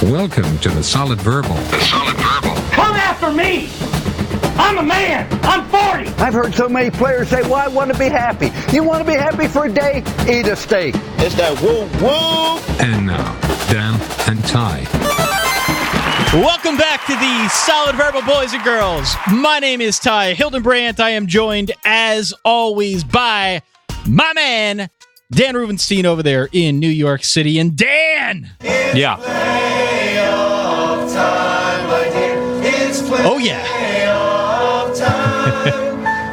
Welcome to the Solid Verbal. The Solid Verbal. Come after me! I'm a man! I'm 40! I've heard so many players say, well, I want to be happy. You want to be happy for a day? Eat a steak. It's that woo-woo! And now, Dan and Ty. Welcome back to the Solid Verbal Boys and Girls. My name is Ty Hildenbrandt. I am joined, as always, by my man, Dan Rubenstein over there in New York City. And Dan! Yeah. Oh, yeah.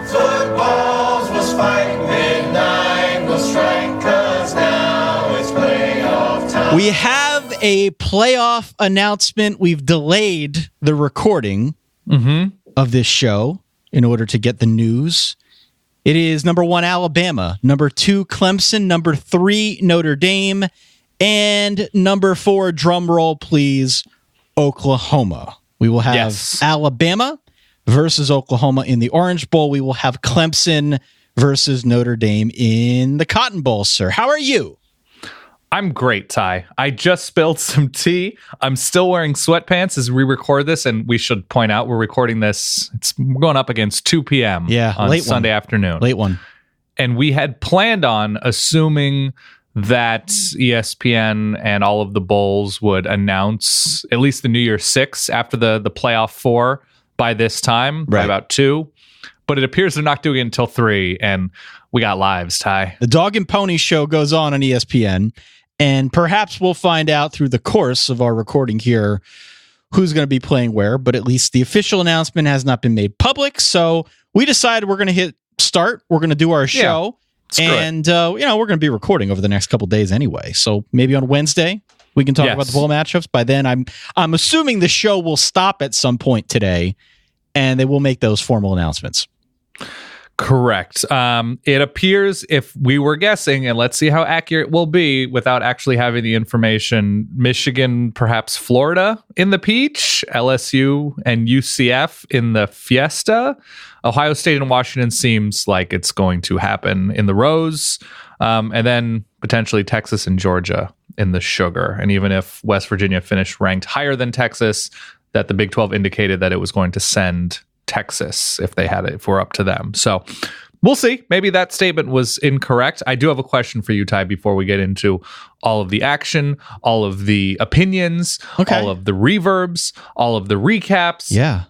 Footballs was fighting midnight, will strike 'cause now it's playoff time. We have a playoff announcement. We've delayed the recording of this show in order to get the news. It is number 1, Alabama, number 2, Clemson, number 3, Notre Dame, and number 4, drum roll please, Oklahoma. We will have Alabama versus Oklahoma in the Orange Bowl. We will have Clemson versus Notre Dame in the Cotton Bowl, sir. How are you? I'm great, Ty. I just spilled some tea. I'm still wearing sweatpants as we record this, and we should point out we're recording this. It's going up against 2 p.m. On late Sunday afternoon. Late one. And we had planned on assuming that ESPN and all of the bowls would announce at least the New Year's 6 after the playoff 4 by this time, by about 2. But it appears they're not doing it until 3, and we got lives, Ty. The Dog and Pony Show goes on ESPN, and perhaps we'll find out through the course of our recording here who's going to be playing where, but at least the official announcement has not been made public, so we decided we're going to hit start. We're going to do our show. And, we're going to be recording over the next couple days anyway. So maybe on Wednesday, we can talk about the bowl matchups. By then, I'm assuming the show will stop at some point today, and they will make those formal announcements. Correct. It appears, if we were guessing, and let's see how accurate we'll be without actually having the information, Michigan, perhaps Florida in the Peach, LSU and UCF in the Fiesta. Ohio State and Washington seems like it's going to happen in the Rose, and then potentially Texas and Georgia in the Sugar. And even if West Virginia finished ranked higher than Texas, that the Big 12 indicated that it was going to send Texas if we're up to them. So we'll see. Maybe that statement was incorrect. I do have a question for you, Ty, before we get into all of the action, all of the opinions, all of the reverbs, all of the recaps. Yeah.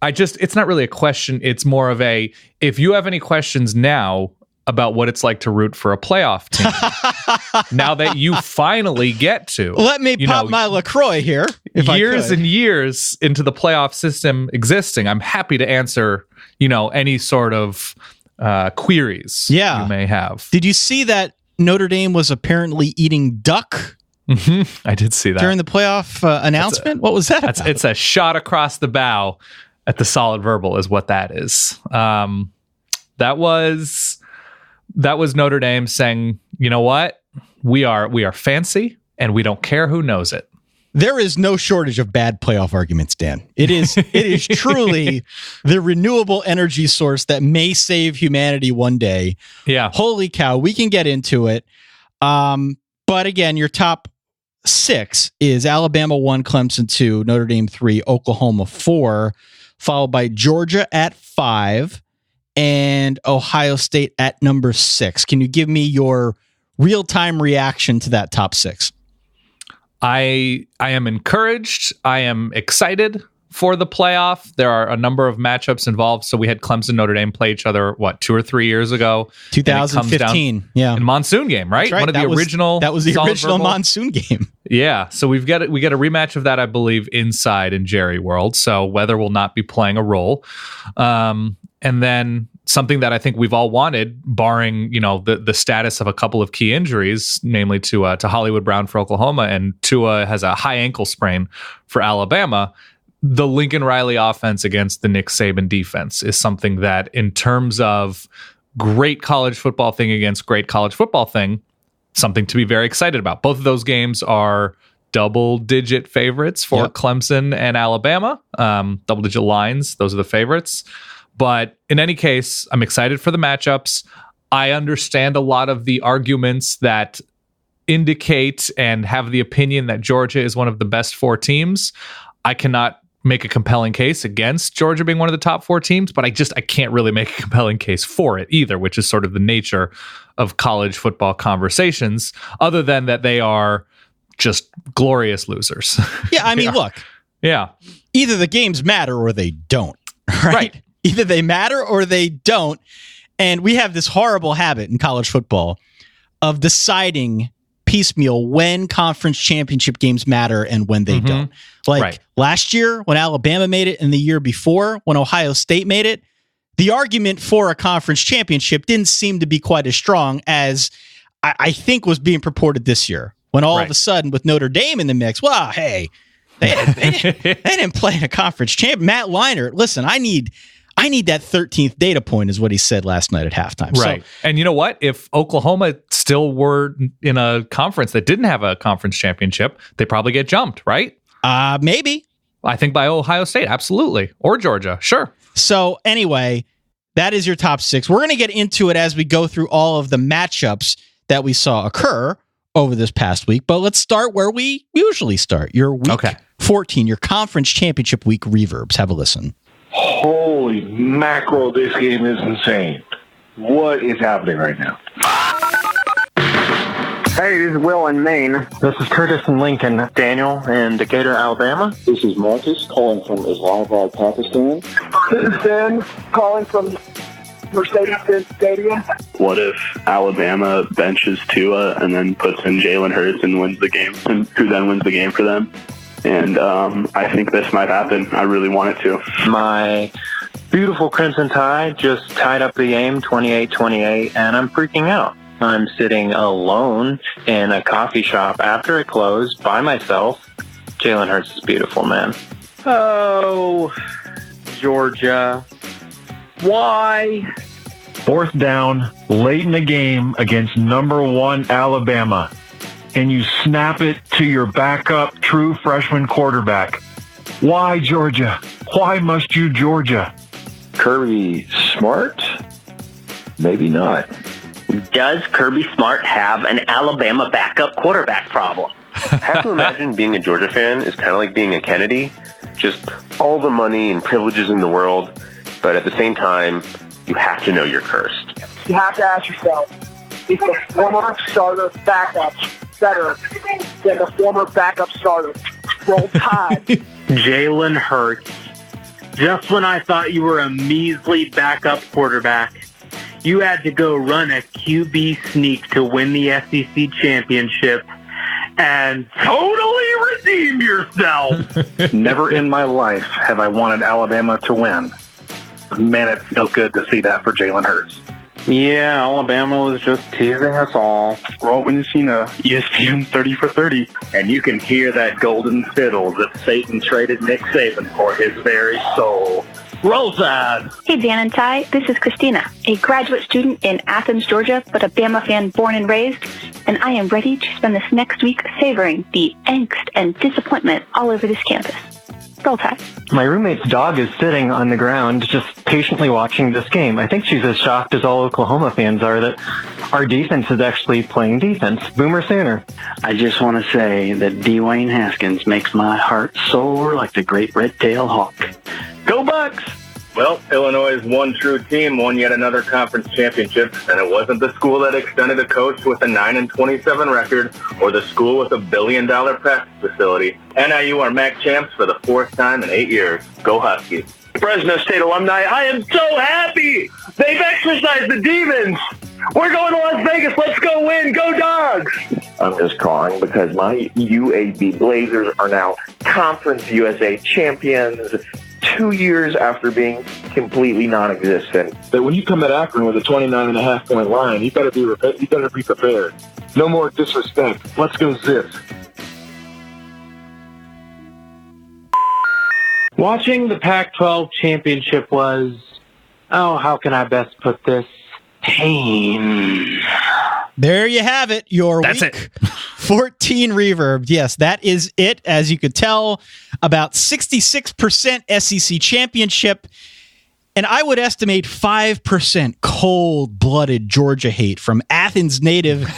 It's not really a question. It's more of if you have any questions now about what it's like to root for a playoff team, now that you finally get to. Let me pop my LaCroix here. Years and years into the playoff system existing, I'm happy to answer, any sort of queries you may have. Did you see that Notre Dame was apparently eating duck? I did see that. During the playoff announcement? What was that about? It's a shot across the bow at the Solid Verbal is what that is. That was Notre Dame saying, you know what? We are fancy and we don't care who knows it. There is no shortage of bad playoff arguments, Dan. It is truly the renewable energy source that may save humanity one day. Yeah. Holy cow, we can get into it. But again, your top 6 is Alabama 1, Clemson 2, Notre Dame 3, Oklahoma 4, followed by Georgia at 5, and Ohio State at number 6. Can you give me your real-time reaction to that top 6? I am encouraged. I am excited for the playoff. There are a number of matchups involved. So we had Clemson, Notre Dame play each other, 2 or 3 years ago? 2015. Yeah. In monsoon game, right? That's right. One of the original. That was the original monsoon game. Yeah. So we get a rematch of that, I believe, inside in Jerry World. So weather will not be playing a role. And then something that I think we've all wanted, barring, the status of a couple of key injuries, namely to Hollywood Brown for Oklahoma, and Tua has a high ankle sprain for Alabama. The Lincoln Riley offense against the Nick Saban defense is something that, in terms of great college football thing against great college football thing, something to be very excited about. Both of those games are double-digit favorites for Clemson and Alabama. Double-digit lines, those are the favorites. But in any case, I'm excited for the matchups. I understand a lot of the arguments that indicate and have the opinion that Georgia is one of the best 4 teams. I cannot make a compelling case against Georgia being one of the top 4 teams, but I can't really make a compelling case for it either, which is sort of the nature of college football conversations, other than that they are just glorious losers. Yeah, I mean, look. Yeah. Either the games matter or they don't, right? Either they matter or they don't. And we have this horrible habit in college football of deciding piecemeal when conference championship games matter and when they don't. Like last year when Alabama made it and the year before when Ohio State made it, the argument for a conference championship didn't seem to be quite as strong as I think was being purported this year. When all of a sudden with Notre Dame in the mix, well, hey, they didn't play in a conference champ. Matt Leinart, listen, I need that 13th data point is what he said last night at halftime. Right. So, and you know what? If Oklahoma still were in a conference that didn't have a conference championship, they probably get jumped, right? Maybe. I think by Ohio State, absolutely. Or Georgia, sure. So anyway, that is your top 6. We're going to get into it as we go through all of the matchups that we saw occur over this past week. But let's start where we usually start. Your week 14, your conference championship week reverbs. Have a listen. Holy mackerel, this game is insane. What is happening right now? Hey, this is Will in Maine. This is Curtis in Lincoln. Daniel in Decatur, Alabama. This is Marcus calling from Islamabad, Pakistan. This is Ben calling from Mercedes-Benz Stadium. What if Alabama benches Tua and then puts in Jalen Hurts and wins the game, and who then wins the game for them? And I think this might happen. I really want it to. My beautiful Crimson Tide just tied up the game 28-28, and I'm freaking out. I'm sitting alone in a coffee shop after it closed by myself. Jalen Hurts is beautiful, man. Oh, Georgia. Why? 4th down, late in the game against number 1 Alabama. And you snap it to your backup true freshman quarterback. Why, Georgia? Why must you, Georgia? Kirby Smart? Maybe not. Does Kirby Smart have an Alabama backup quarterback problem? I have to imagine being a Georgia fan is kind of like being a Kennedy. Just all the money and privileges in the world, but at the same time, you have to know you're cursed. You have to ask yourself, is the former starter backup better than the former backup starter? Roll Tide. Jalen Hurts. Just when I thought you were a measly backup quarterback, you had to go run a QB sneak to win the SEC championship and totally redeem yourself. Never in my life have I wanted Alabama to win. Man, it feels good to see that for Jalen Hurts. Yeah, Alabama was just teasing us all. Well, when you've seen a ESPN 30 for 30, and you can hear that golden fiddle that Satan traded Nick Saban for his very soul. Roll Tide! Hey, Dan and Ty, this is Christina, a graduate student in Athens, Georgia, but a Bama fan born and raised, and I am ready to spend this next week savoring the angst and disappointment all over this campus. Roll Tide. My roommate's dog is sitting on the ground just patiently watching this game. I think she's as shocked as all Oklahoma fans are that our defense is actually playing defense. Boomer Sooner. I just want to say that Dwayne Haskins makes my heart soar like the great red-tailed hawk. Go Bucks! Well, Illinois' one true team won yet another conference championship, and it wasn't the school that extended a coach with a 9-27 record or the school with $1 billion practice facility. NIU are MAC champs for the 4th time in 8 years. Go Huskies. Fresno State alumni, I am so happy! They've exercised the demons! We're going to Las Vegas. Let's go win. Go Dogs! I'm just calling because my UAB Blazers are now Conference USA champions 2 years after being completely non-existent. That when you come at Akron with a 29.5 point line, you better be prepared. No more disrespect. Let's go Zips. Watching the Pac-12 championship was, how can I best put this? Pain. There you have it. That's week it. 14 reverb. Yes, that is it. As you could tell, about 66% SEC championship. And I would estimate 5% cold-blooded Georgia hate from Athens native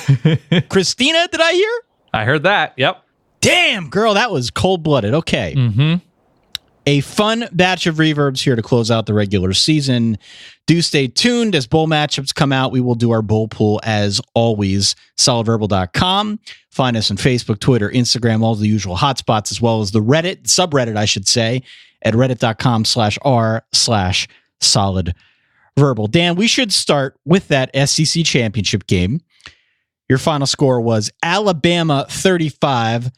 Christina, did I hear? I heard that, yep. Damn, girl, that was cold-blooded. Okay. Mm-hmm. A fun batch of reverbs here to close out the regular season. Do stay tuned as bowl matchups come out. We will do our bowl pool as always. Solidverbal.com. Find us on Facebook, Twitter, Instagram, all the usual hotspots, as well as the Reddit, subreddit, I should say, at reddit.com/r/solidverbal. Dan, we should start with that SEC championship game. Your final score was Alabama 35,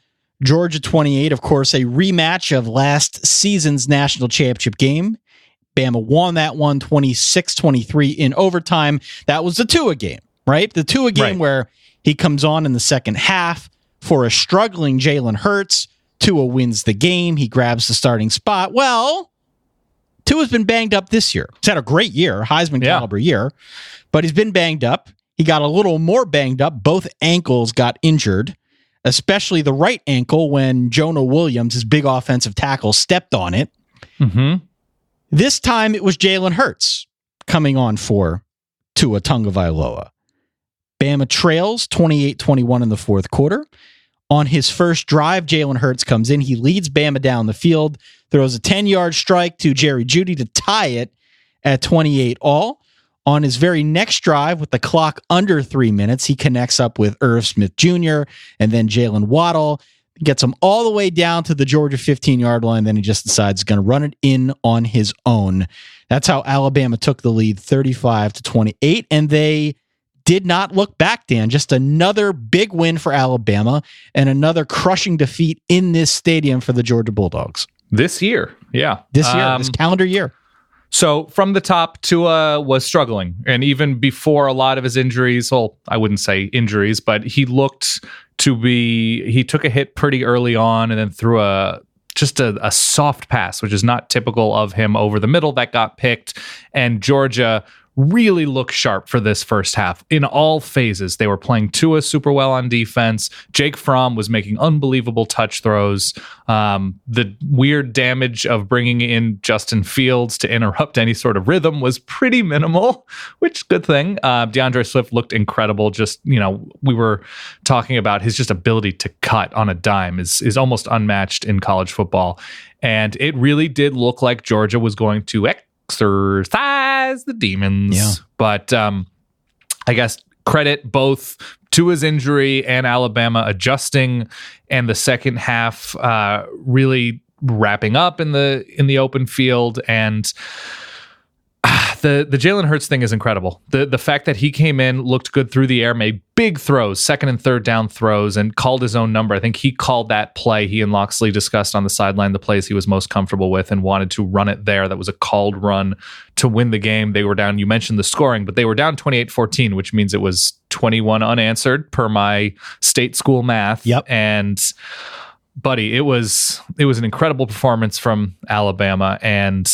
Georgia 28, of course, a rematch of last season's national championship game. Bama won that one 26-23 in overtime. That was the Tua game, right? The Tua game where he comes on in the second half for a struggling Jalen Hurts. Tua wins the game. He grabs the starting spot. Well, Tua's been banged up this year. He's had a great year, Heisman caliber year, but he's been banged up. He got a little more banged up. Both ankles got injured, especially the right ankle when Jonah Williams, his big offensive tackle, stepped on it. Mm-hmm. This time it was Jalen Hurts coming on for Tua Tagovailoa. Bama trails 28-21 in the fourth quarter. On his first drive, Jalen Hurts comes in. He leads Bama down the field, throws a 10-yard strike to Jerry Jeudy to tie it at 28 all. On his very next drive, with the clock under 3 minutes, he connects up with Irv Smith Jr. and then Jalen Waddle. Gets him all the way down to the Georgia 15-yard line. Then he just decides he's going to run it in on his own. That's how Alabama took the lead 35-28, and they did not look back, Dan. Just another big win for Alabama and another crushing defeat in this stadium for the Georgia Bulldogs. This year, yeah. This calendar year. So from the top, Tua was struggling. And even before a lot of his injuries, well, I wouldn't say injuries, but he looked to be, he took a hit pretty early on and then threw a soft pass, which is not typical of him, over the middle that got picked. And Georgia really looked sharp for this first half in all phases. They were playing Tua super well on defense. Jake Fromm was making unbelievable touch throws. The weird damage of bringing in Justin Fields to interrupt any sort of rhythm was pretty minimal, which good thing. DeAndre Swift looked incredible. Just, we were talking about his just ability to cut on a dime is almost unmatched in college football. And it really did look like Georgia was going to exercise the demons. Yeah. But I guess credit both to his injury and Alabama adjusting, and the second half really wrapping up in the open field. And the Jalen Hurts thing is incredible. The fact that he came in, looked good through the air, made big throws, second and third down throws, and called his own number. I think he called that play. He and Loxley discussed on the sideline the plays he was most comfortable with and wanted to run it there. That was a called run to win the game. They were down, you mentioned the scoring, but they were down 28-14, which means it was 21 unanswered per my state school math. Yep. And buddy, it was an incredible performance from Alabama, and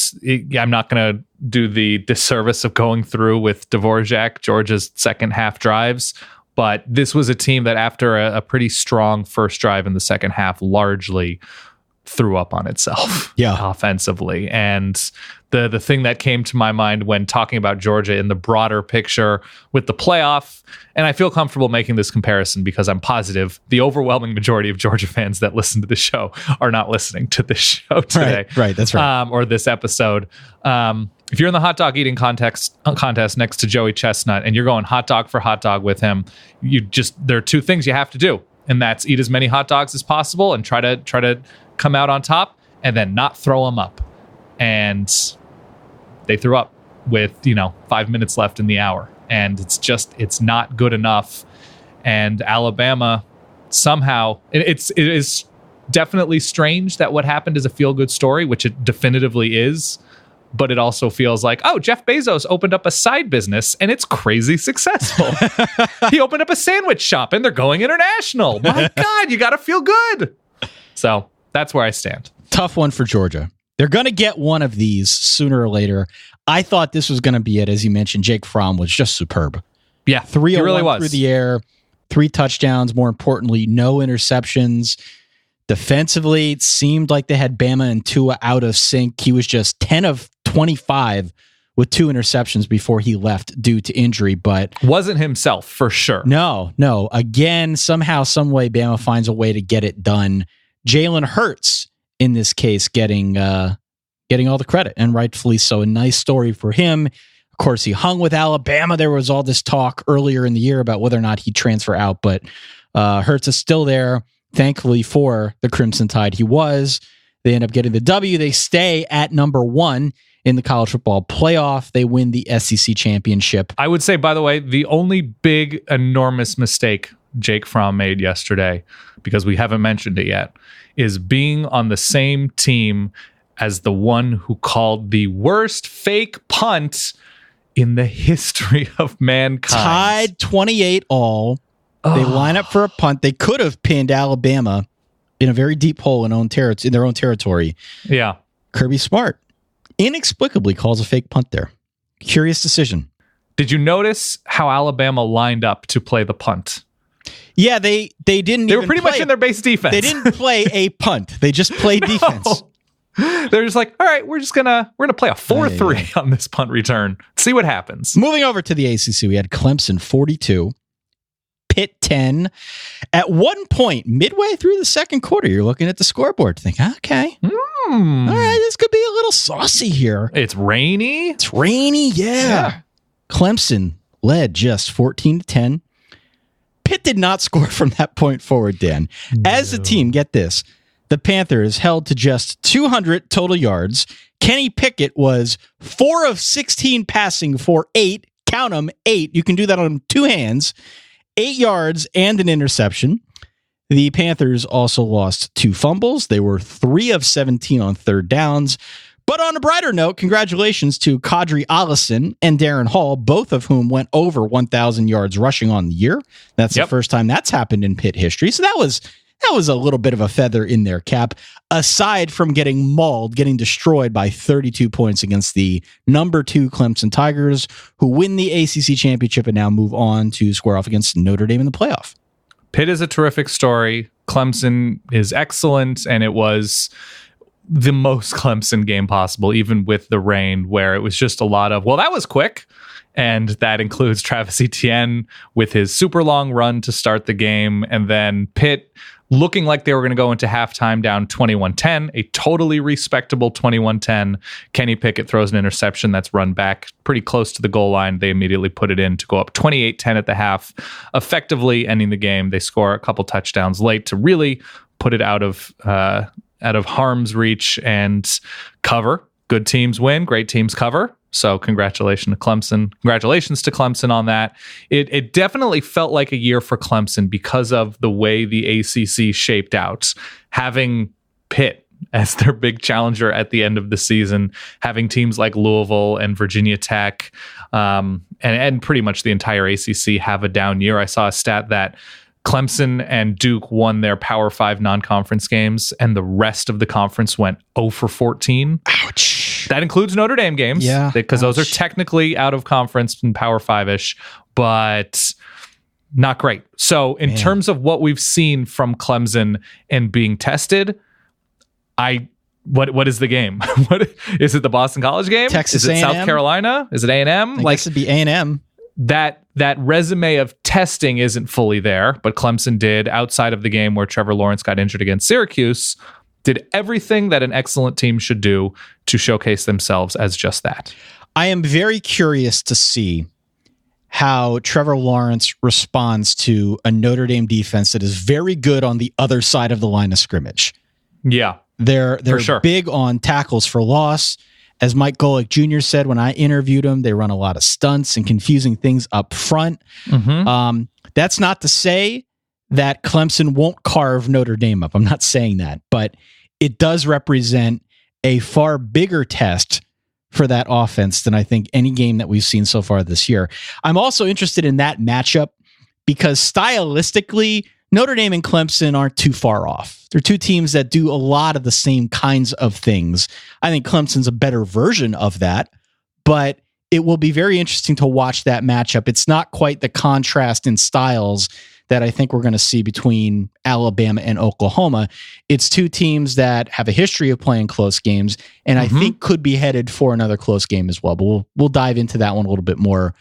I'm not going to do the disservice of going through with Dvorak, Georgia's second half drives, but this was a team that after a pretty strong first drive in the second half largely threw up on itself offensively. And the thing that came to my mind when talking about Georgia in the broader picture with the playoff, and I feel comfortable making this comparison because I'm positive the overwhelming majority of Georgia fans that listen to the show are not listening to this show today. Right, that's right. Or this episode. If you're in the hot dog eating contest next to Joey Chestnut and you're going hot dog for hot dog with him, there are two things you have to do, and that's eat as many hot dogs as possible and try to come out on top, and then not throw them up. And they threw up with 5 minutes left in the hour, and it's not good enough. And Alabama somehow, it is definitely strange that what happened is a feel-good story, which it definitively is, but it also feels like, oh, Jeff Bezos opened up a side business and it's crazy successful. He opened up a sandwich shop and they're going international. My God, you got to feel good. So that's where I stand. Tough one for Georgia. They're going to get one of these sooner or later. I thought this was going to be it. As you mentioned, Jake Fromm was just superb. Yeah, 301 really was. Through the air, 3 touchdowns. More importantly, no interceptions. Defensively, it seemed like they had Bama and Tua out of sync. He was just 10 of 25 with 2 interceptions before he left due to injury, but wasn't himself for sure. No. Again, somehow, some way, Bama finds a way to get it done. Jalen Hurts, in this case, getting all the credit, and rightfully so. A nice story for him. Of course, he hung with Alabama. There was all this talk earlier in the year about whether or not he'd transfer out, but Hurts is still there. Thankfully for the Crimson Tide, he was. They end up getting the W. They stay at number 1 in the college football playoff. They win the SEC championship. I would say, by the way, the only big, enormous mistake Jake Fromm made yesterday, because we haven't mentioned it yet, is being on the same team as the one who called the worst fake punt in the history of mankind. Tied 28-all. They line up for a punt. They could have pinned Alabama in a very deep hole in their own territory. Yeah. Kirby Smart inexplicably calls a fake punt there. Curious decision. Did you notice how Alabama lined up to play the punt? Yeah, they didn't. They were pretty much in their base defense. They didn't play a punt. They just played defense. They're just like, all right, we're gonna play a 4-3 on this punt return. See what happens. Moving over to the ACC, we had Clemson 42, Pitt 10. At one point, midway through the second quarter, you're looking at the scoreboard, thinking, okay, all right, this could be a little saucy here. It's rainy. Yeah. Clemson led just 14-10. Pitt did not score from that point forward, Dan. As a team, get this, the Panthers held to just 200 total yards. Kenny Pickett was 4 of 16 passing for 8. Count them, 8. You can do that on 2 hands. 8 yards and an interception. The Panthers also lost 2 fumbles. They were 3 of 17 on third downs. But on a brighter note, congratulations to Kadri Allison and Darren Hall, both of whom went over 1,000 yards rushing on the year. That's the first time that's happened in Pitt history. So that was a little bit of a feather in their cap, aside from getting mauled, getting destroyed by 32 points against the number 2 Clemson Tigers, who win the ACC championship and now move on to square off against Notre Dame in the playoff. Pitt is a terrific story. Clemson is excellent, and it was the most Clemson game possible, even with the rain, where it was just a lot of, well, that was quick. And that includes Travis Etienne with his super long run to start the game. And then Pitt looking like they were going to go into halftime down 21-10, a totally respectable 21-10. Kenny Pickett throws an interception that's run back pretty close to the goal line. They immediately put it in to go up 28-10 at the half, effectively ending the game. They score a couple touchdowns late to really put it out of harm's reach and cover. Good teams win, great teams cover. So congratulations to Clemson on that. It definitely felt like a year for Clemson because of the way the ACC shaped out. Having Pitt as their big challenger at the end of the season, having teams like Louisville and Virginia Tech, and pretty much the entire ACC have a down year. I saw a stat that Clemson and Duke won their Power 5 non-conference games, and the rest of the conference went 0 for 14. Ouch. That includes Notre Dame games, because those are technically out of conference and Power 5-ish, but not great. So in terms of what we've seen from Clemson and being tested, what is the game? What is it? The Boston College game? Texas is it A&M? South Carolina? Is it A&M? I guess it'd be A&M. That resume of testing isn't fully there, but Clemson did, outside of the game where Trevor Lawrence got injured against Syracuse, did everything that an excellent team should do to showcase themselves as just that. I am very curious to see how Trevor Lawrence responds to a Notre Dame defense that is very good on the other side of the line of scrimmage. Yeah. They're sure. big on tackles for loss. As Mike Golick Jr. said when I interviewed him, they run a lot of stunts and confusing things up front. Mm-hmm. That's not to say that Clemson won't carve Notre Dame up. I'm not saying that, but it does represent a far bigger test for that offense than I think any game that we've seen so far this year. I'm also interested in that matchup because stylistically, Notre Dame and Clemson aren't too far off. They're two teams that do a lot of the same kinds of things. I think Clemson's a better version of that, but it will be very interesting to watch that matchup. It's not quite the contrast in styles that I think we're going to see between Alabama and Oklahoma. It's two teams that have a history of playing close games, and I think could be headed for another close game as well. But we'll dive into that one a little bit more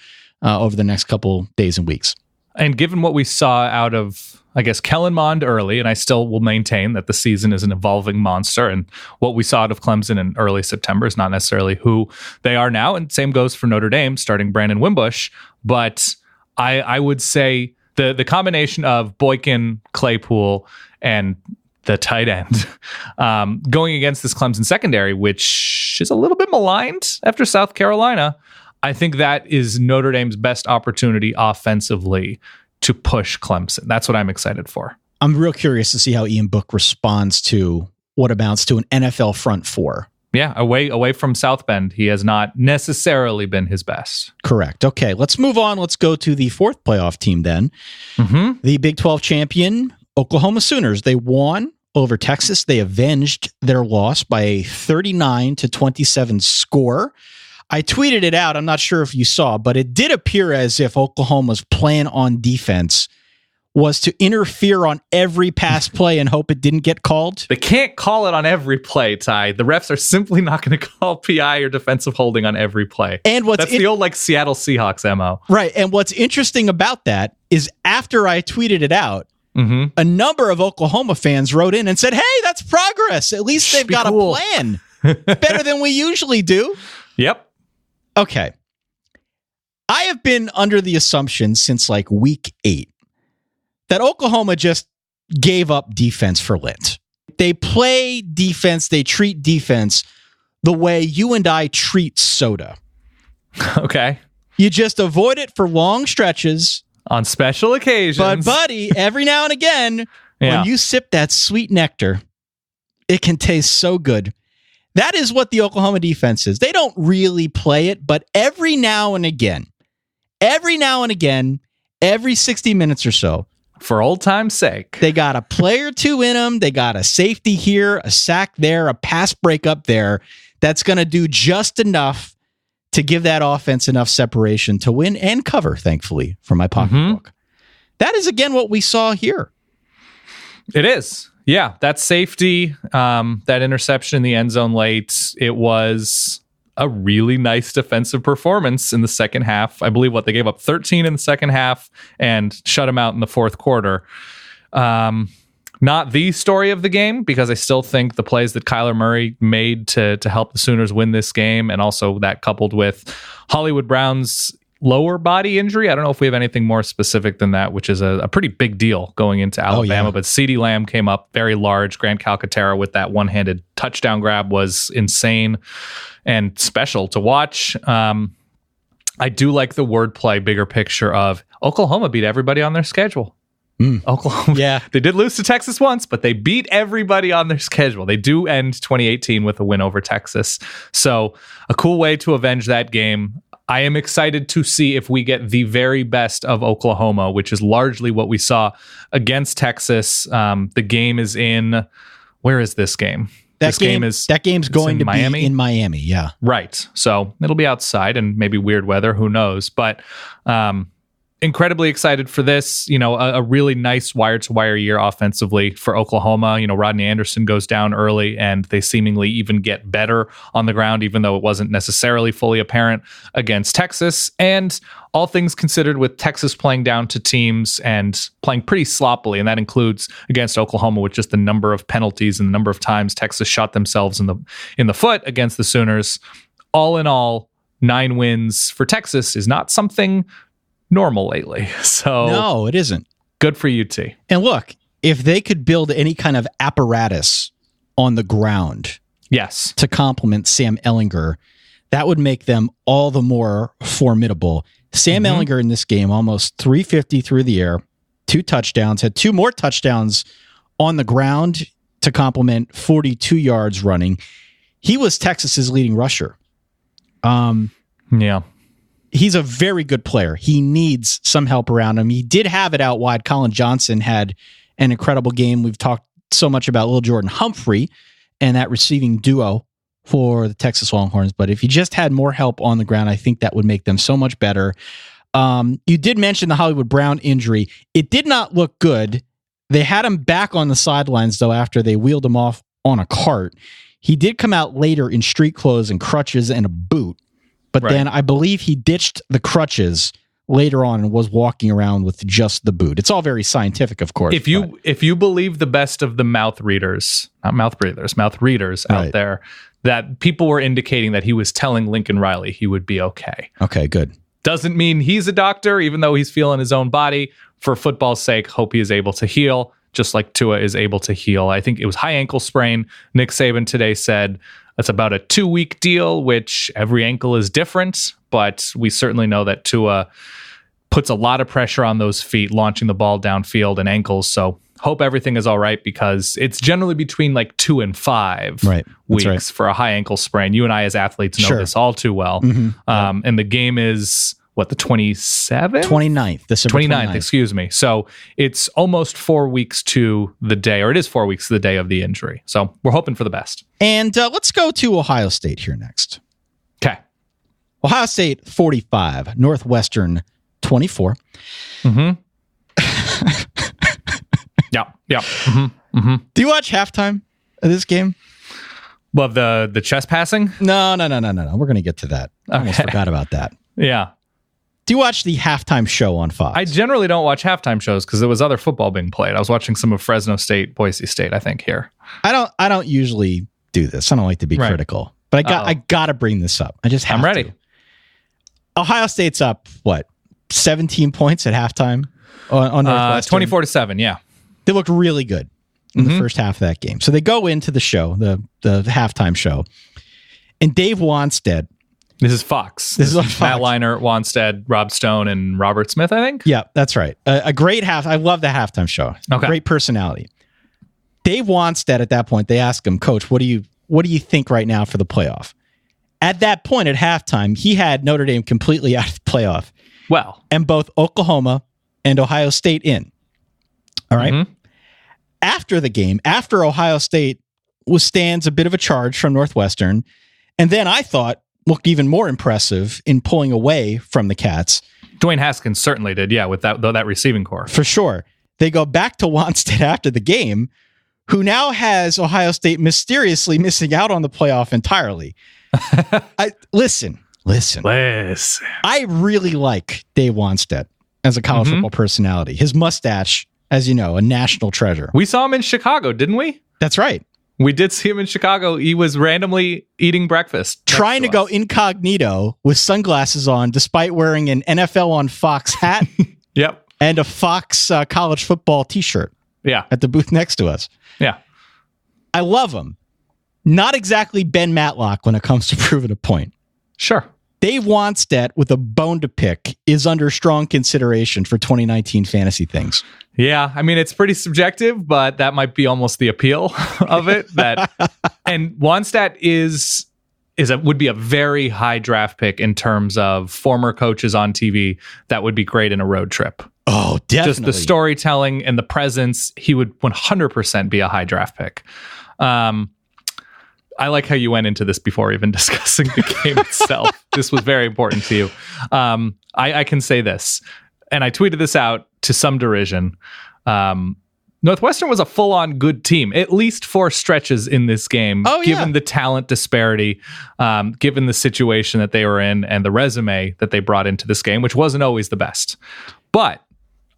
over the next couple days and weeks. And given what we saw out of, I guess, Kellen Mond early, and I still will maintain that the season is an evolving monster, and what we saw out of Clemson in early September is not necessarily who they are now, and same goes for Notre Dame, starting Brandon Wimbush. But I would say the combination of Boykin, Claypool, and the tight end going against this Clemson secondary, which is a little bit maligned after South Carolina, I think that is Notre Dame's best opportunity offensively to push Clemson. That's what I'm excited for. I'm real curious to see how Ian Book responds to what amounts to an NFL front four. Yeah, away from South Bend, he has not necessarily been his best. Correct. Okay, let's move on. Let's go to the fourth playoff team then. The Big 12 champion, Oklahoma Sooners. They won over Texas. They avenged their loss by a 39-27 score. I tweeted it out. I'm not sure if you saw, but it did appear as if Oklahoma's plan on defense was to interfere on every pass play and hope it didn't get called. They can't call it on every play, Ty. The refs are simply not going to call PI or defensive holding on every play. And that's the old Seattle Seahawks MO. Right. And what's interesting about that is after I tweeted it out, a number of Oklahoma fans wrote in and said, hey, that's progress. At least they've got a plan. Better than we usually do. Yep. Okay. I have been under the assumption since like week 8 that Oklahoma just gave up defense for Lent. They play defense, they treat defense the way you and I treat soda. Okay. You just avoid it for long stretches. On special occasions. But buddy, every now and again, when you sip that sweet nectar, it can taste so good. That is what the Oklahoma defense is. They don't really play it, but every now and again, every 60 minutes or so, for old time's sake, they got a play or two in them. They got a safety here, a sack there, a pass break up there. That's going to do just enough to give that offense enough separation to win and cover, thankfully, for my pocketbook. That is, again, what we saw here. It is. Yeah, that safety, that interception in the end zone late, it was a really nice defensive performance in the second half. I believe they gave up 13 in the second half and shut them out in the fourth quarter. Not the story of the game, because I still think the plays that Kyler Murray made to help the Sooners win this game, and also that coupled with Hollywood Brown's lower body injury. I don't know if we have anything more specific than that, which is a pretty big deal going into Alabama. But CeeDee Lamb came up very large. Grant Calcaterra with that one-handed touchdown grab was insane and special to watch. I do like the wordplay, bigger picture of Oklahoma beat everybody on their schedule. Oklahoma, they did lose to Texas once, but they beat everybody on their schedule. They do end 2018 with a win over Texas. So a cool way to avenge that game. I am excited to see if we get the very best of Oklahoma, which is largely what we saw against Texas. The game is in, where is this game? That game's going to Miami? be in Miami. Yeah. Right. So it'll be outside and maybe weird weather. Who knows? But incredibly excited for this. A really nice wire-to-wire year offensively for Oklahoma. Rodney Anderson goes down early, and they seemingly even get better on the ground, even though it wasn't necessarily fully apparent against Texas. And all things considered, with Texas playing down to teams and playing pretty sloppily, and that includes against Oklahoma with just the number of penalties and the number of times Texas shot themselves in the foot against the Sooners. All in all, 9 wins for Texas is not something normal lately. So no, it isn't. Good for UT. And look, if they could build any kind of apparatus on the ground, yes, to complement Sam Ehlinger, that would make them all the more formidable. Sam Ehlinger in this game, almost 350 through the air, 2 touchdowns, had 2 more touchdowns on the ground to complement 42 yards running. He was Texas's leading rusher. He's a very good player. He needs some help around him. He did have it out wide. Colin Johnson had an incredible game. We've talked so much about Lil Jordan Humphrey and that receiving duo for the Texas Longhorns. But if he just had more help on the ground, I think that would make them so much better. You did mention the Hollywood Brown injury. It did not look good. They had him back on the sidelines, though, after they wheeled him off on a cart. He did come out later in street clothes and crutches and a boot. But then I believe he ditched the crutches later on and was walking around with just the boot. It's all very scientific, of course. If you believe the best of the mouth readers out there, that people were indicating that he was telling Lincoln Riley he would be okay. Okay, good. Doesn't mean he's a doctor, even though he's feeling his own body. For football's sake, hope he is able to heal, just like Tua is able to heal. I think it was high ankle sprain. Nick Saban today said it's about a 2-week deal, which every ankle is different, but we certainly know that Tua puts a lot of pressure on those feet, launching the ball downfield and ankles. So hope everything is all right, because it's generally between like 2 and 5 weeks for a high ankle sprain. You and I as athletes know this all too well. And the game is the 27th? 29th. December 29th, excuse me. So it's almost 4 weeks to the day, or it is 4 weeks to the day of the injury. So we're hoping for the best. And let's go to Ohio State here next. Okay. Ohio State 45, Northwestern 24. Yeah. Do you watch halftime of this game? Well, the chest passing? No. We're going to get to that. I almost forgot about that. Yeah. Do you watch the halftime show on Fox? I generally don't watch halftime shows because there was other football being played. I was watching some of Fresno State, Boise State, I think, here. I don't usually do this. I don't like to be critical, but I got to bring this up. I just have I'm ready. to. Ohio State's up 17 points at halftime on Northwestern. 24-7. Yeah, they looked really good in the first half of that game. So they go into the show, the halftime show, and Dave Wanstead. This is Fox. This is Fox. Matt Leinart, Wanstead, Rob Stone, and Robert Smith, I think. Yeah, that's right. A great I love the halftime show. Okay. Great personality. Dave Wanstead, at that point, they ask him, Coach, what do you think right now for the playoff? At that point, at halftime, he had Notre Dame completely out of the playoff. Well. And both Oklahoma and Ohio State in. All right. After the game, after Ohio State withstands a bit of a charge from Northwestern, and then I thought looked even more impressive in pulling away from the Cats. Dwayne Haskins certainly did, with that receiving core. For sure. They go back to Wanstead after the game, who now has Ohio State mysteriously missing out on the playoff entirely. Listen. I really like Dave Wanstead as a college football personality. His mustache, as you know, a national treasure. We saw him in Chicago, didn't we? That's right. We did see him in Chicago. He was randomly eating breakfast. Trying to go incognito with sunglasses on, despite wearing an NFL on Fox hat. Yep. And a Fox college football t-shirt. Yeah. At the booth next to us. Yeah. I love him. Not exactly Ben Matlock when it comes to proving a point. Sure. Dave Wanstead with a bone to pick is under strong consideration for 2019 fantasy things. Yeah, I mean, it's pretty subjective, but that might be almost the appeal of it. And Wanstead would be a very high draft pick in terms of former coaches on TV that would be great in a road trip. Oh, definitely. Just the storytelling and the presence, he would 100% be a high draft pick. I like how you went into this before even discussing the game itself. This was very important to you. I can say this, and I tweeted this out to some derision. Northwestern was a full-on good team, at least for stretches in this game, given the talent disparity, given the situation that they were in, and the resume that they brought into this game, which wasn't always the best. But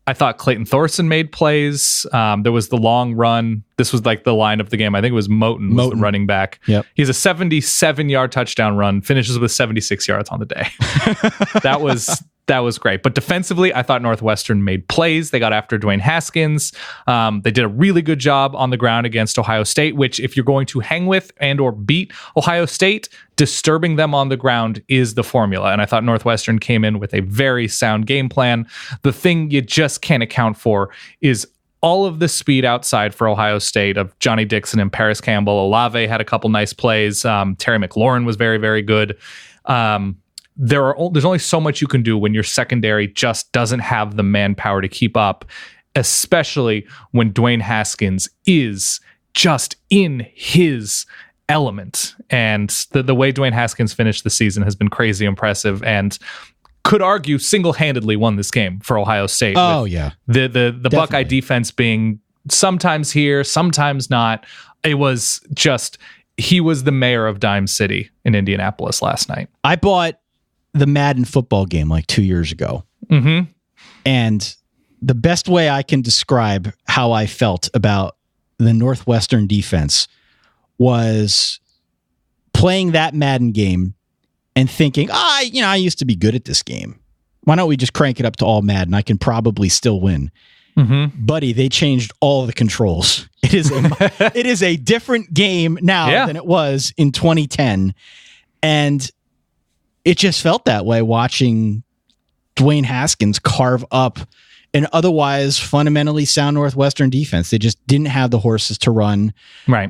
I thought Clayton Thorson made plays. There was the long run. This was like the line of the game. I think it was Moten was the running back. Yep. He has a 77-yard touchdown run, finishes with 76 yards on the day. That was great. But defensively, I thought Northwestern made plays. They got after Dwayne Haskins. They did a really good job on the ground against Ohio State, which if you're going to hang with and or beat Ohio State, disturbing them on the ground is the formula. And I thought Northwestern came in with a very sound game plan. The thing you just can't account for is all of the speed outside for Ohio State of Johnny Dixon and Paris Campbell. Olave had a couple nice plays. Terry McLaurin was very, very good. There's only so much you can do when your secondary just doesn't have the manpower to keep up, especially when Dwayne Haskins is just in his element. And the way Dwayne Haskins finished the season has been crazy impressive. And could argue single-handedly won this game for Ohio State. Oh, yeah. The Buckeye defense being sometimes here, sometimes not. It was just, he was the mayor of Dime City in Indianapolis last night. I bought the Madden football game like 2 years ago. Mm-hmm. And the best way I can describe how I felt about the Northwestern defense was playing that Madden game and thinking, I used to be good at this game. Why don't we just crank it up to all Madden? I can probably still win. Mm-hmm. Buddy, they changed all the controls. It is a different game now than it was in 2010. And it just felt that way watching Dwayne Haskins carve up an otherwise fundamentally sound Northwestern defense. They just didn't have the horses to run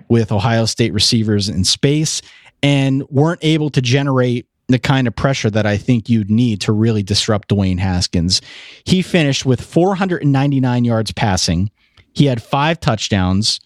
with Ohio State receivers in space and weren't able to generate the kind of pressure that I think you'd need to really disrupt Dwayne Haskins. He finished with 499 yards passing. He had 5 touchdowns.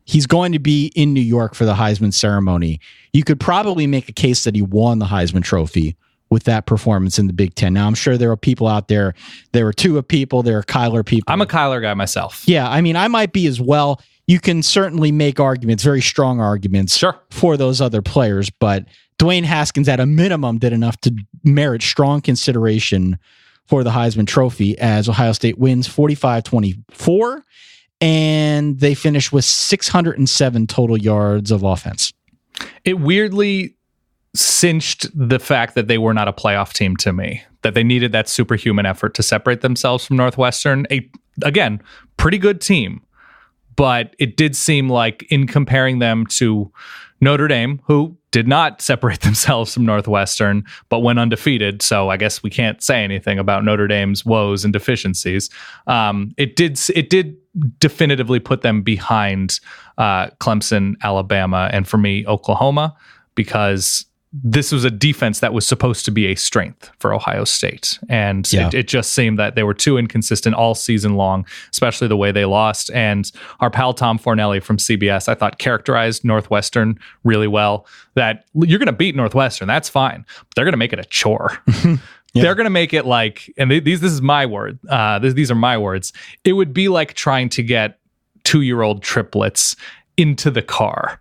He's going to be in New York for the Heisman ceremony. You could probably make a case that he won the Heisman Trophy with that performance in the Big Ten. Now, I'm sure there are people out there. There are Tua people. There are Kyler people. I'm a Kyler guy myself. Yeah, I mean, I might be as well. You can certainly make arguments, very strong arguments for those other players, but Dwayne Haskins, at a minimum, did enough to merit strong consideration for the Heisman Trophy as Ohio State wins 45-24, and they finish with 607 total yards of offense. It weirdly cinched the fact that they were not a playoff team to me, that they needed that superhuman effort to separate themselves from Northwestern. Again, pretty good team, but it did seem like in comparing them to Notre Dame, who did not separate themselves from Northwestern, but went undefeated. So I guess we can't say anything about Notre Dame's woes and deficiencies. It did definitively put them behind Clemson, Alabama, and for me, Oklahoma, because this was a defense that was supposed to be a strength for Ohio State. And it just seemed that they were too inconsistent all season long, especially the way they lost. And our pal Tom Fornelli from CBS, I thought, characterized Northwestern really well, that you're going to beat Northwestern. That's fine. But they're going to make it a chore. They're going to make it like, and this is my word. These are my words. It would be like trying to get 2-year-old triplets into the car,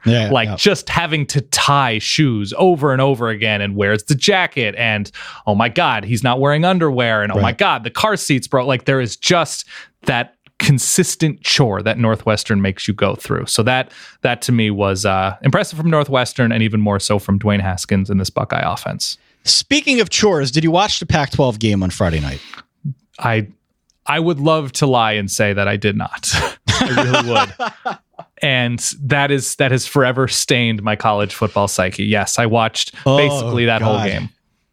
just having to tie shoes over and over again, and where's the jacket, and oh my god, he's not wearing underwear, and oh my god, the car seat's broke. Like, there is just that consistent chore that Northwestern makes you go through. So that to me was impressive from Northwestern, and even more so from Dwayne Haskins in this Buckeye offense. Speaking of chores, did you watch the Pac-12 game on Friday night? I would love to lie and say that I did not. I really would. And that has forever stained my college football psyche. Yes, I watched basically that whole game.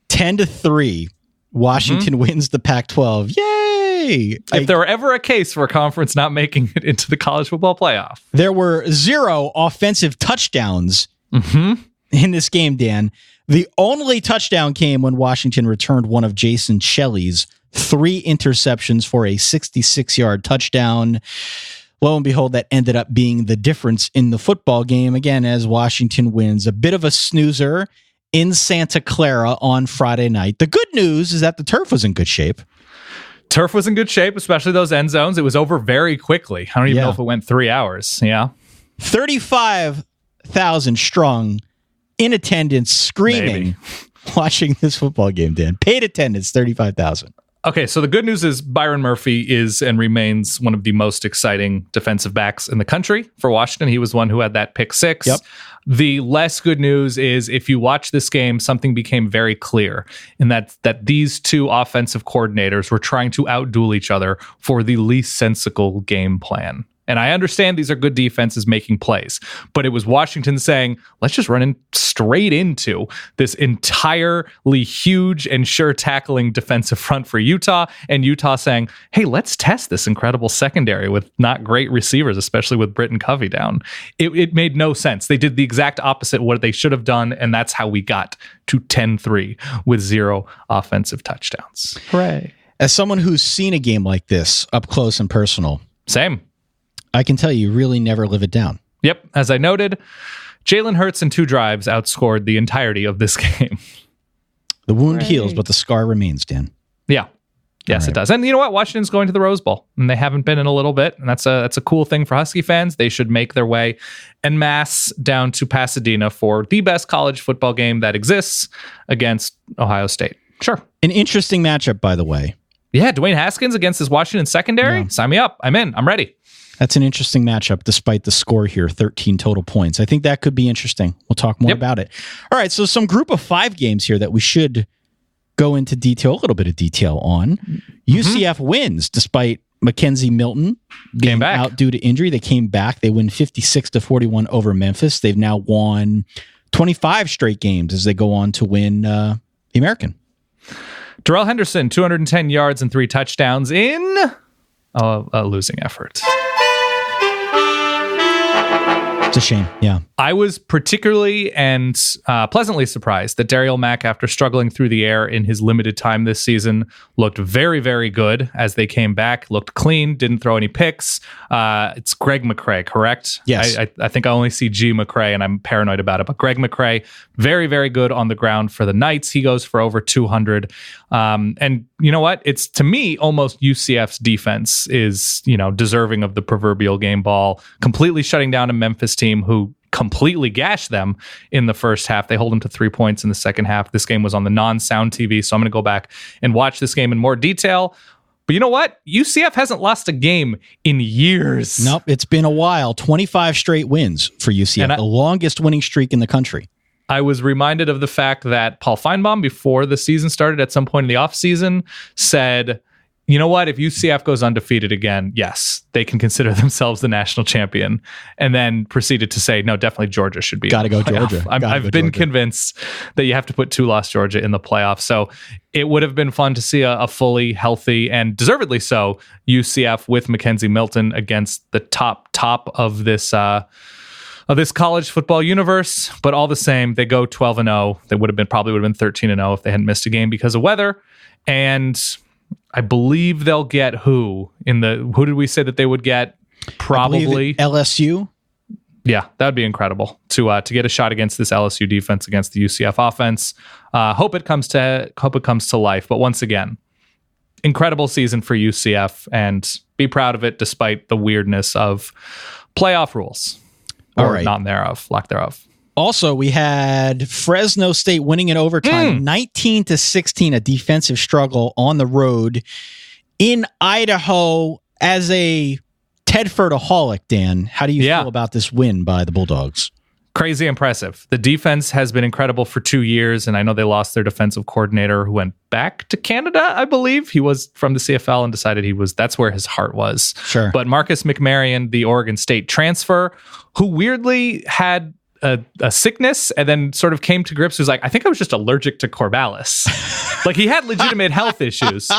10-3, Washington wins the Pac-12. Yay! If there were ever a case for a conference not making it into the college football playoff. There were 0 offensive touchdowns in this game, Dan. The only touchdown came when Washington returned one of Jason Shelley's 3 interceptions for a 66-yard touchdown. Lo and behold, that ended up being the difference in the football game, again, as Washington wins. A bit of a snoozer in Santa Clara on Friday night. The good news is that the turf was in good shape. Turf was in good shape, especially those end zones. It was over very quickly. I don't even know if it went 3 hours. 35,000 strong in attendance, screaming, watching this football game, Dan. Paid attendance, 35,000. Okay, so the good news is Byron Murphy is and remains one of the most exciting defensive backs in the country for Washington. He was one who had that pick 6. Yep. The less good news is if you watch this game, something became very clear in that these two offensive coordinators were trying to outduel each other for the least sensible game plan. And I understand these are good defenses making plays, but it was Washington saying, let's just run straight into this entirely huge and sure tackling defensive front for Utah, and Utah saying, hey, let's test this incredible secondary with not great receivers, especially with Britton Covey down. It made no sense. They did the exact opposite of what they should have done, and that's how we got to 10-3 with 0 offensive touchdowns. Hooray. As someone who's seen a game like this up close and personal. Same. I can tell you really never live it down. Yep. As I noted, Jalen Hurts in 2 drives outscored the entirety of this game. The wound heals, but the scar remains, Dan. Yeah. Yes, it does. And you know what? Washington's going to the Rose Bowl, and they haven't been in a little bit. And that's a cool thing for Husky fans. They should make their way en masse down to Pasadena for the best college football game that exists against Ohio State. Sure. An interesting matchup, by the way. Yeah, Dwayne Haskins against his Washington secondary. Yeah. Sign me up. I'm in. I'm ready. That's an interesting matchup, despite the score here, 13 total points. I think that could be interesting. We'll talk more about it. All right, so some group of 5 games here that we should go into detail, a little bit of detail on. UCF wins despite Mackenzie Milton being out due to injury. They came back. They win 56-41 over Memphis. They've now won 25 straight games as they go on to win the American. Darrell Henderson, 210 yards and 3 touchdowns in a losing effort. It's a shame, yeah. I was particularly and pleasantly surprised that Dariel Mack, after struggling through the air in his limited time this season, looked very, very good as they came back, looked clean, didn't throw any picks. It's Greg McCray, correct? Yes. I think I only see G. McCray, and I'm paranoid about it, but Greg McCray, very, very good on the ground for the Knights. He goes for over 200. And you know what? It's, to me, almost UCF's defense is, deserving of the proverbial game ball, completely shutting down a Memphis team who completely gashed them in the first half. They hold them to 3 points in the second half. This game was on the non-sound TV, so I'm going to go back and watch this game in more detail. But you know what? UCF hasn't lost a game in years. Nope, it's been a while. 25 straight wins for UCF, the longest winning streak in the country. I was reminded of the fact that Paul Feinbaum, before the season started at some point in the offseason, said, you know what? If UCF goes undefeated again, yes, they can consider themselves the national champion. And then proceeded to say, no, definitely Georgia should be. Got to go Georgia. I've been convinced that you have to put 2-loss Georgia in the playoffs. So it would have been fun to see a fully healthy and deservedly so UCF with Mackenzie Milton against the top of this college football universe. But all the same, they go 12-0. They probably would have been 13-0 if they hadn't missed a game because of weather. And I believe they'll get who did we say that they would get? Probably LSU. Yeah, that would be incredible to get a shot against this LSU defense, against the UCF offense. Hope it comes to life. But once again, incredible season for UCF, and be proud of it despite the weirdness of playoff rules. Or lack thereof. Also, we had Fresno State winning in overtime, 19-16, a defensive struggle on the road in Idaho. As a Tedfordaholic, Dan, how do you feel about this win by the Bulldogs? Crazy impressive. The defense has been incredible for 2 years, and I know they lost their defensive coordinator who went back to Canada, I believe. He was from the CFL and decided that's where his heart was. Sure. But Marcus McMarion, the Oregon State transfer, who weirdly had a sickness and then sort of came to grips, was like, I think I was just allergic to Corvallis. Like, he had legitimate health issues,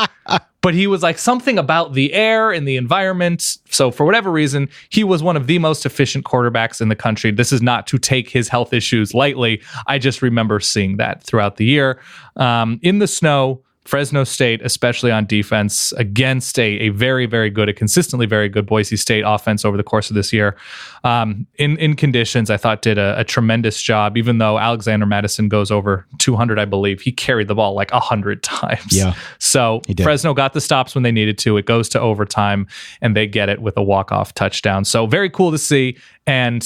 but he was like something about the air and the environment. So for whatever reason, he was one of the most efficient quarterbacks in the country. This is not to take his health issues lightly. I just remember seeing that throughout the year. In the snow, Fresno State, especially on defense, against a very, very good, a consistently very good Boise State offense over the course of this year. In conditions, I thought did a tremendous job, even though Alexander Madison goes over 200, I believe. He carried the ball like 100 times. Yeah. So Fresno got the stops when they needed to. It goes to overtime, and they get it with a walk-off touchdown. So very cool to see. And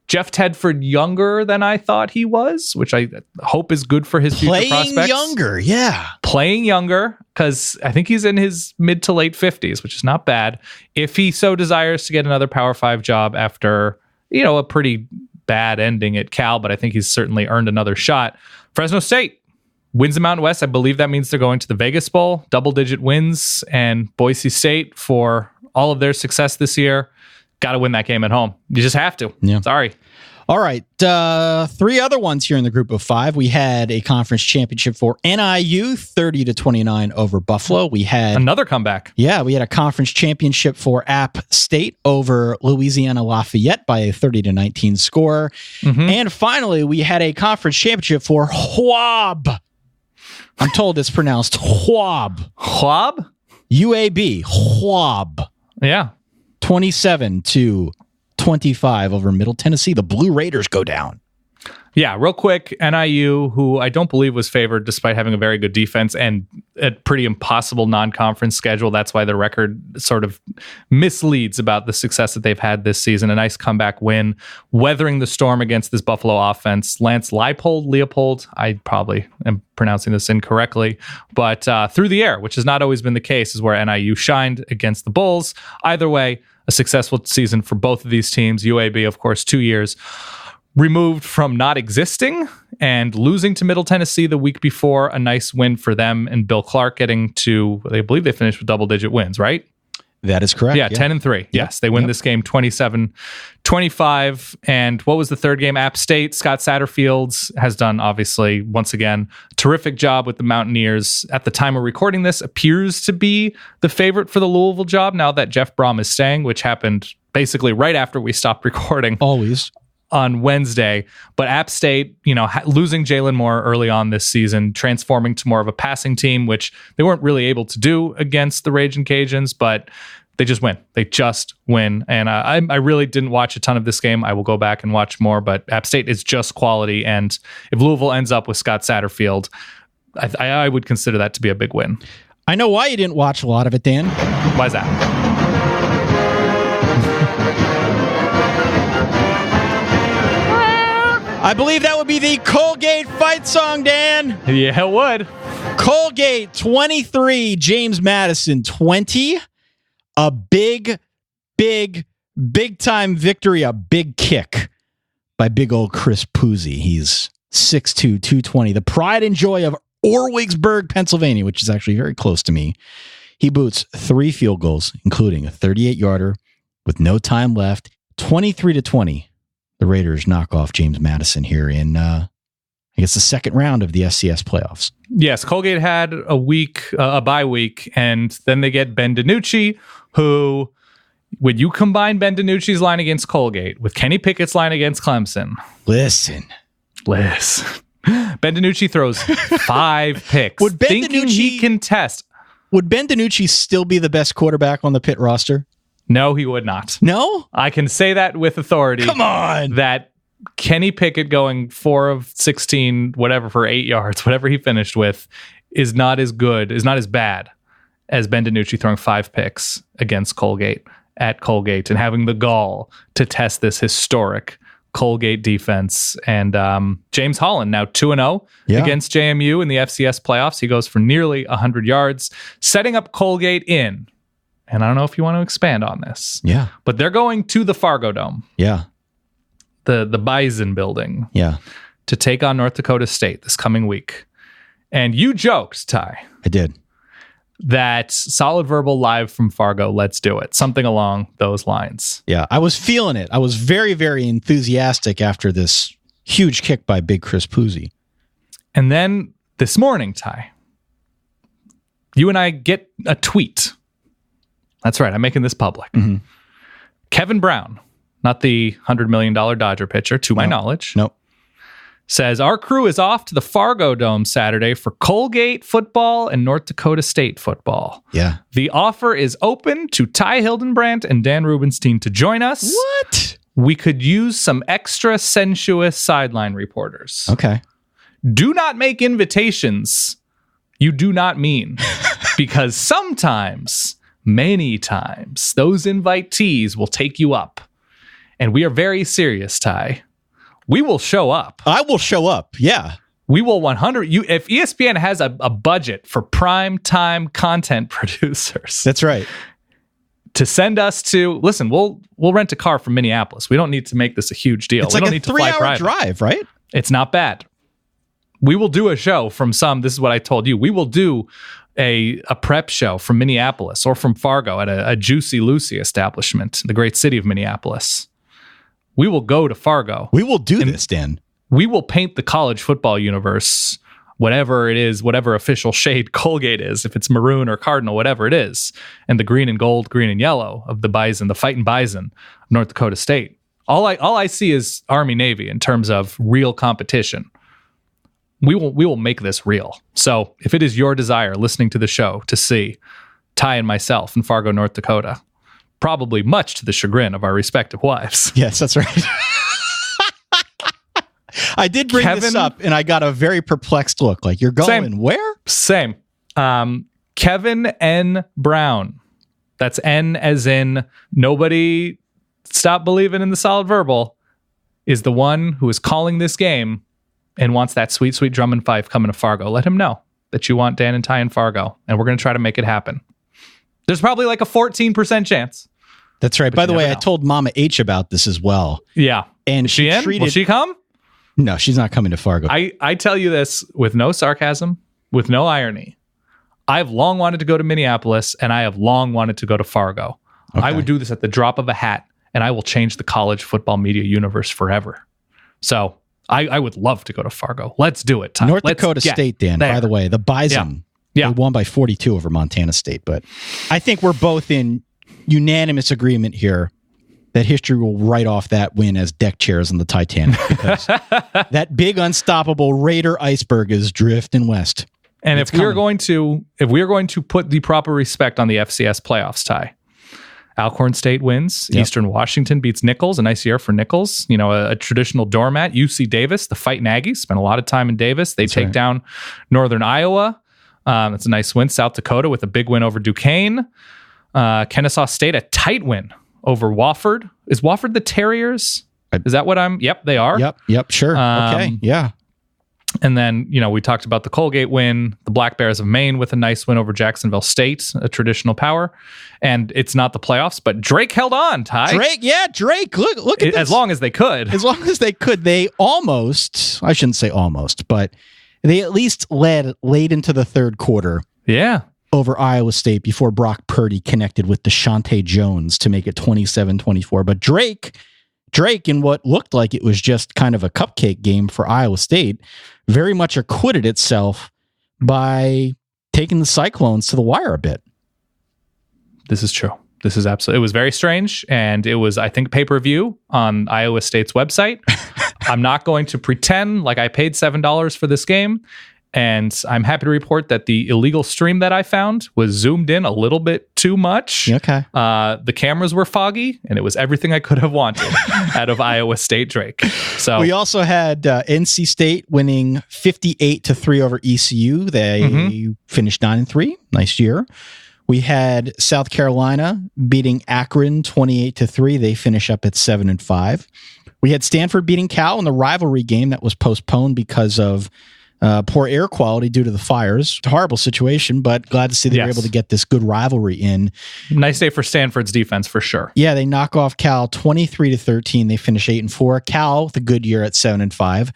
Jeff Tedford younger than I thought he was, which I hope is good for his future prospects. Playing younger, because I think he's in his mid to late 50s, which is not bad. If he so desires to get another Power 5 job after, a pretty bad ending at Cal, but I think he's certainly earned another shot. Fresno State wins the Mountain West. I believe that means they're going to the Vegas Bowl, double-digit wins, and Boise State, for all of their success this year, got to win that game at home. You just have to. Yeah. Sorry. All right. 3 other ones here in the group of 5. We had a conference championship for NIU, 30-29 over Buffalo. We had another comeback. Yeah, we had a conference championship for App State over Louisiana Lafayette by a 30-19 score. And finally, we had a conference championship for Hwab. I'm told it's pronounced Hwab. Hwab? UAB. Hwab. Yeah. 27-25 over Middle Tennessee. The Blue Raiders go down. Yeah, real quick, NIU, who I don't believe was favored despite having a very good defense and a pretty impossible non-conference schedule. That's why the record sort of misleads about the success that they've had this season. A nice comeback win, weathering the storm against this Buffalo offense. Lance Leopold, I probably am pronouncing this incorrectly, but through the air, which has not always been the case, is where NIU shined against the Bulls. Either way, a successful season for both of these teams. UAB, of course, 2 years removed from not existing and losing to Middle Tennessee the week before. A nice win for them, and Bill Clark getting to, I believe they finished with double-digit wins, right? That is correct. Yeah, 10-3. Yep. Yes, they win this game 27-25. And what was the third game? App State. Scott Satterfield has done, obviously, once again, a terrific job with the Mountaineers. At the time of recording this, appears to be the favorite for the Louisville job now that Jeff Brom is staying, which happened basically right after we stopped recording. Always. On Wednesday, but App State, losing Jalen Moore early on this season, transforming to more of a passing team, which they weren't really able to do against the Ragin' Cajuns, but they just win. They just win. And I really didn't watch a ton of this game. I will go back and watch more, but App State is just quality. And if Louisville ends up with Scott Satterfield, I would consider that to be a big win. I know why you didn't watch a lot of it, Dan. Why is that? I believe that would be the Colgate fight song, Dan. Yeah, it would. Colgate 23, James Madison 20. A big time victory, a big kick by big old Chris Puzzi. He's 6'2", 220. The pride and joy of Orwigsburg, Pennsylvania, which is actually very close to me. He boots 3 field goals, including a 38-yarder with no time left. 23-20. The Raiders knock off James Madison here in, I guess, the second round of the FCS playoffs. Yes, Colgate had a bye week, and then they get Ben DiNucci, who, when you combine Ben DiNucci's line against Colgate with Kenny Pickett's line against Clemson. Listen. Ben DiNucci throws 5 picks. Would Ben thinking DiNucci he can test? Would Ben DiNucci still be the best quarterback on the Pitt roster? No, he would not. No? I can say that with authority. Come on. That Kenny Pickett going 4 of 16, whatever, for 8 yards, whatever he finished with, is not as bad as Ben DiNucci throwing 5 picks against Colgate at Colgate and having the gall to test this historic Colgate defense. And James Holland now 2-0 against JMU in the FCS playoffs. He goes for nearly 100 yards, setting up Colgate in. And I don't know if you want to expand on this. Yeah. But they're going to the Fargo Dome. Yeah. The Bison building. Yeah. To take on North Dakota State this coming week. And you joked, Ty. I did. That Solid Verbal live from Fargo, let's do it. Something along those lines. Yeah, I was feeling it. I was very, very enthusiastic after this huge kick by big Chris Puzzi. And then this morning, Ty, you and I get a tweet. That's right. I'm making this public. Mm-hmm. Kevin Brown, not the $100 million Dodger pitcher, to my knowledge. Nope. Says, our crew is off to the Fargo Dome Saturday for Colgate football and North Dakota State football. Yeah. The offer is open to Ty Hildenbrandt and Dan Rubenstein to join us. What? We could use some extra sensuous sideline reporters. Okay. Do not make invitations you do not mean, because sometimes, many times, those invitees will take you up. And we are very serious, Ty. We will show up. I will show up. Yeah. We will 100. If ESPN has a budget for prime time content producers. That's right. To send us to, listen, we'll rent a car from Minneapolis. We don't need to make this a huge deal. It's we like don't a need to fly 3-hour drive, right? It's not bad. We will do a show from this is what I told you. We will do a prep show from Minneapolis or from Fargo at a Juicy Lucy establishment, the great city of Minneapolis. We will go to Fargo. We will do this, Dan. We will paint the college football universe, whatever it is, whatever official shade Colgate is, if it's maroon or cardinal, whatever it is, and the green and gold, green and yellow of the Bison, the fighting Bison of North Dakota State. All I see is Army Navy in terms of real competition. We will make this real. So if it is your desire, listening to the show, to see Ty and myself in Fargo, North Dakota, probably much to the chagrin of our respective wives. Yes, that's right. I did bring this up, and I got a very perplexed look. Like, you're going where? Same. Kevin N. Brown. That's N as in nobody stop believing in the solid verbal, is the one who is calling this game and wants that sweet, sweet drum and fife coming to Fargo. Let him know that you want Dan and Ty in Fargo, and we're going to try to make it happen. There's probably like a 14% chance. That's right. By the way, I told Mama H about this as well. Yeah. And is she in? Will she come? No, she's not coming to Fargo. I tell you this with no sarcasm, with no irony. I've long wanted to go to Minneapolis, and I have long wanted to go to Fargo. Okay. I would do this at the drop of a hat, and I will change the college football media universe forever. So I would love to go to Fargo. Let's do it, Tom. North Dakota State, Dan, by the way, the Bison, they won by 42 over Montana State. But I think we're both in unanimous agreement here that history will write off that win as deck chairs on the Titanic, because that big unstoppable Raider iceberg is drifting west. And if we are going to put the proper respect on the FCS playoffs, Ty, Alcorn State wins. Yep. Eastern Washington beats Nichols. A nice year for Nichols. You know, a traditional doormat. UC Davis, the Fighting Aggies, spent a lot of time in Davis. They take down Northern Iowa. That's a nice win. South Dakota with a big win over Duquesne. Kennesaw State, a tight win over Wofford. Is Wofford the Terriers? Is that what I'm... Yep, they are. Yep, sure. Okay, yeah. And then, you know, we talked about the Colgate win, the Black Bears of Maine with a nice win over Jacksonville State, a traditional power. And it's not the playoffs, but Drake held on, Ty. Drake. Look at this. As long as they could. As long as they could. They almost, I shouldn't say almost, but they at least led late into the third quarter. Yeah. Over Iowa State before Brock Purdy connected with Deshaunte Jones to make it 27-24. But Drake, in what looked like it was just kind of a cupcake game for Iowa State, very much acquitted itself by taking the Cyclones to the wire a bit. This is true. This is absolutely... It was very strange, and it was, I think, pay-per-view on Iowa State's website. I'm not going to pretend like I paid $7 for this game, and I'm happy to report that the illegal stream that I found was zoomed in a little bit too much. Okay. The cameras were foggy, and it was everything I could have wanted out of Iowa State Drake. So we also had NC State winning 58-3 over ECU. They finished 9-3. Nice year. We had South Carolina beating Akron 28-3. They finish up at 7-5. We had Stanford beating Cal in the rivalry game that was postponed because of poor air quality due to the fires. It's a horrible situation, but glad to see they were able to get this good rivalry in. Nice day for Stanford's defense for sure. Yeah, they knock off Cal 23-13. They finish 8-4. Cal, the good year, at 7-5.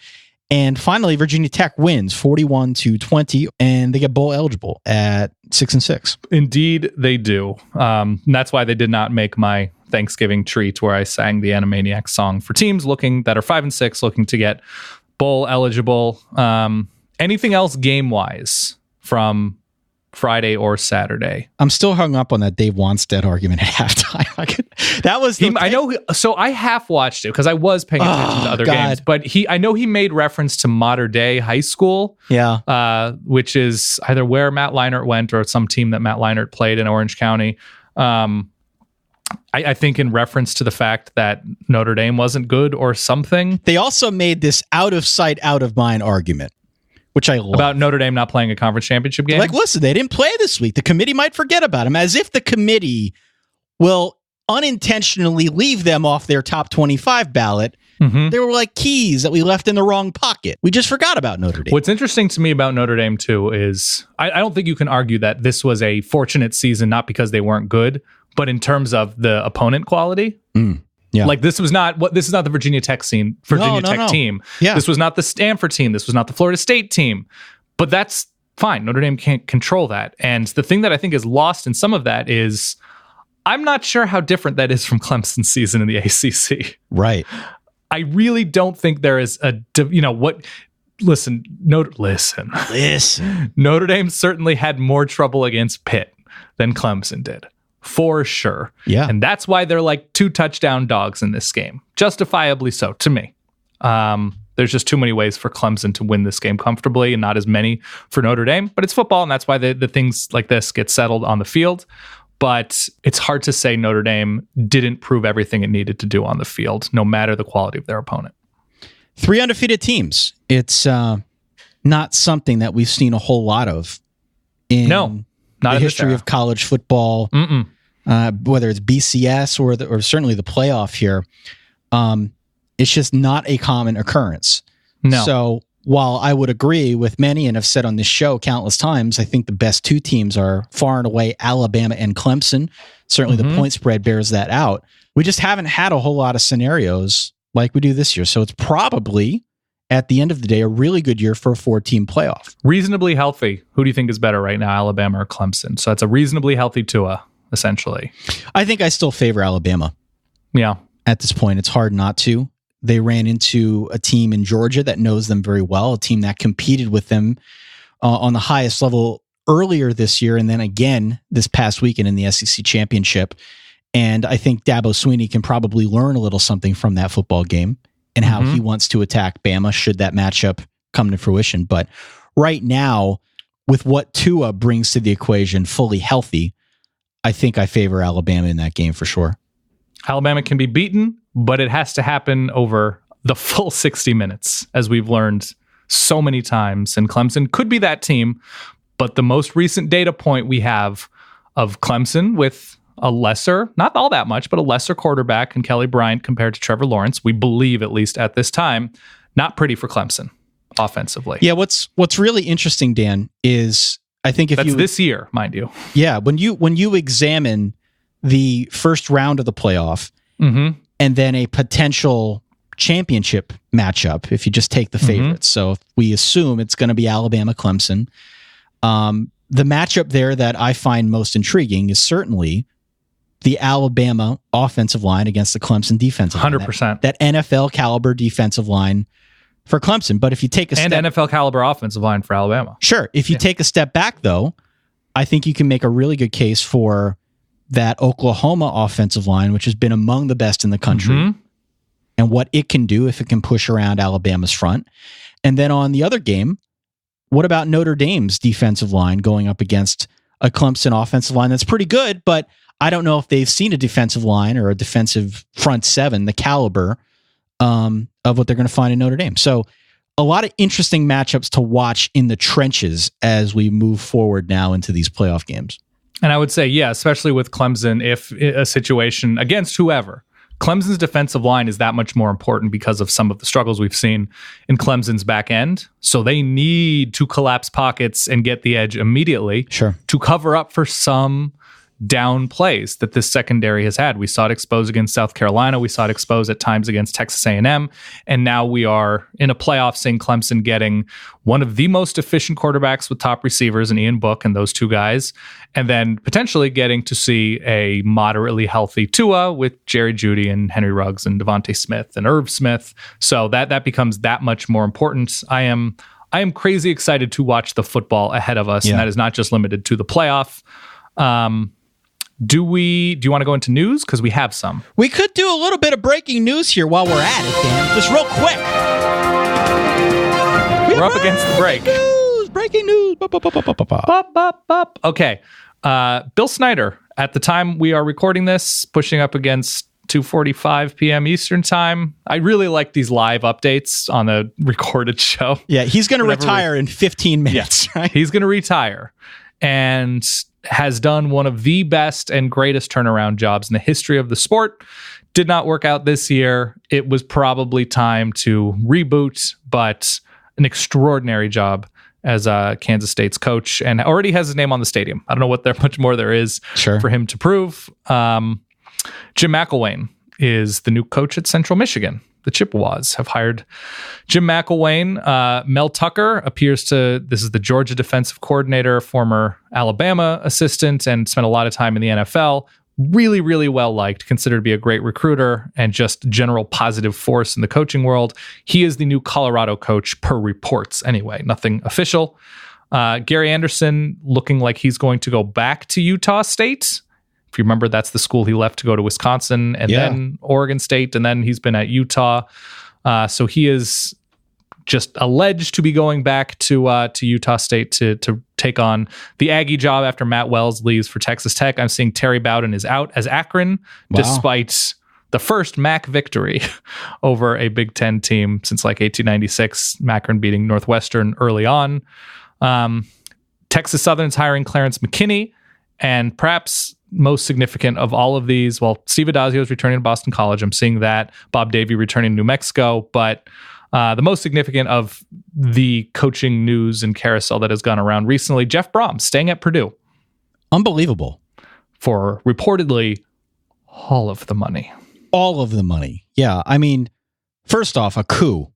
And finally, Virginia Tech wins 41-20, and they get bowl eligible at 6-6. Indeed, they do. That's why they did not make my Thanksgiving treat where I sang the Animaniacs song for teams that are 5-6, looking to get bowl eligible. Anything else game-wise from Friday or Saturday? I'm still hung up on that Dave Wanstead argument at halftime. That was I know. So I half watched it because I was paying attention to other games, but I know he made reference to Mater Dei High School. Yeah. Which is either where Matt Leinart went or some team that Matt Leinart played in Orange County. I think in reference to the fact that Notre Dame wasn't good or something. They also made this out of sight, out of mind argument, which I love. About Notre Dame not playing a conference championship game? Like, listen, they didn't play this week. The committee might forget about them, as if the committee will unintentionally leave them off their top 25 ballot. They were like keys that we left in the wrong pocket. We just forgot about Notre Dame. What's interesting to me about Notre Dame, too, is I don't think you can argue that this was a fortunate season, not because they weren't good, but in terms of the opponent quality. Yeah. Like this is not the Virginia Tech team. Yeah. This was not the Stanford team. This was not the Florida State team. But that's fine. Notre Dame can't control that. And the thing that I think is lost in some of that is I'm not sure how different that is from Clemson's season in the ACC. Right. I really don't think there is Listen. Notre Dame certainly had more trouble against Pitt than Clemson did. For sure. Yeah. And that's why they're like 2 touchdown dogs in this game. Justifiably so, to me. There's just too many ways for Clemson to win this game comfortably and not as many for Notre Dame. But it's football, and that's why the things like this get settled on the field. But it's hard to say Notre Dame didn't prove everything it needed to do on the field, no matter the quality of their opponent. 3 undefeated teams. It's not something that we've seen a whole lot of in the history of college football, whether it's BCS or certainly the playoff here. It's just not a common occurrence. No. So while I would agree with many and have said on this show countless times, I think the best 2 teams are far and away Alabama and Clemson. Certainly the point spread bears that out. We just haven't had a whole lot of scenarios like we do this year. So it's probably, at the end of the day, a really good year for a 4-team playoff. Reasonably healthy. Who do you think is better right now, Alabama or Clemson? So it's a reasonably healthy Tua, essentially. I think I still favor Alabama. Yeah. At this point, it's hard not to. They ran into a team in Georgia that knows them very well, a team that competed with them on the highest level earlier this year, and then again this past weekend in the SEC championship. And I think Dabo Swinney can probably learn a little something from that football game and how he wants to attack Bama should that matchup come to fruition. But right now, with what Tua brings to the equation, fully healthy, I think I favor Alabama in that game for sure. Alabama can be beaten, but it has to happen over the full 60 minutes, as we've learned so many times. And Clemson could be that team, but the most recent data point we have of Clemson with a lesser, not all that much, but a lesser quarterback in Kelly Bryant compared to Trevor Lawrence, we believe at least at this time, not pretty for Clemson offensively. Yeah, what's really interesting, Dan, is I think that's this year, mind you. Yeah, when you examine the first round of the playoff and then a potential championship matchup, if you just take the favorites. So if we assume it's going to be Alabama, Clemson, the matchup there that I find most intriguing is certainly the Alabama offensive line against the Clemson defensive line. 100%. That NFL caliber defensive line for Clemson. But if you take a step... And NFL caliber offensive line for Alabama. Sure. If you take a step back, though, I think you can make a really good case for that Oklahoma offensive line, which has been among the best in the country, and what it can do if it can push around Alabama's front. And then on the other game, what about Notre Dame's defensive line going up against a Clemson offensive line that's pretty good, but I don't know if they've seen a defensive line or a defensive front seven, the caliber of what they're going to find in Notre Dame. So a lot of interesting matchups to watch in the trenches as we move forward now into these playoff games. And I would say, yeah, especially with Clemson, if a situation against whoever, Clemson's defensive line is that much more important because of some of the struggles we've seen in Clemson's back end. So they need to collapse pockets and get the edge immediately to cover up for some down plays that this secondary has had. We saw it exposed against South Carolina. We saw it exposed at times against Texas A&M. And now we are in a playoff seeing Clemson getting one of the most efficient quarterbacks with top receivers in Ian Book and those two guys. And then potentially getting to see a moderately healthy Tua with Jerry Jeudy and Henry Ruggs and Devontae Smith and Irv Smith. So that becomes that much more important. I am crazy excited to watch the football ahead of us. Yeah. And that is not just limited to the playoff. Do you want to go into news? Because we have some. We could do a little bit of breaking news here while we're at it, Dan. Just real quick. We're up against the break. Breaking news. Okay. Bill Snyder, at the time we are recording this, pushing up against 2:45 p.m. Eastern time. I really like these live updates on a recorded show. Yeah, he's going to retire in 15 minutes. Yeah, right? He's going to retire. And has done one of the best and greatest turnaround jobs in the history of the sport. Did not work out this year. It was probably time to reboot, but an extraordinary job as Kansas State's coach, and already has his name on the stadium. I don't know what much more there is for him to prove. Jim McElwain is the new coach at Central Michigan. The Chippewas have hired Jim McElwain. Mel Tucker this is the Georgia defensive coordinator, former Alabama assistant, and spent a lot of time in the NFL. Really, really well liked, considered to be a great recruiter and just general positive force in the coaching world. He is the new Colorado coach per reports anyway, nothing official. Gary Anderson looking like he's going to go back to Utah State. If you remember, that's the school he left to go to Wisconsin and then Oregon State, and then he's been at Utah. So he is just alleged to be going back to Utah State to take on the Aggie job after Matt Wells leaves for Texas Tech. I'm seeing Terry Bowden is out as Akron, despite the first MAC victory over a Big Ten team since like 1896, Akron beating Northwestern early on. Texas Southern's hiring Clarence McKinney, and perhaps most significant of all of these, well, Steve Adazio is returning to Boston College. I'm seeing that. Bob Davie returning to New Mexico, but the most significant of the coaching news and carousel that has gone around recently, Jeff Brom staying at Purdue. Unbelievable. For reportedly all of the money. All of the money. Yeah. I mean, first off, a coup.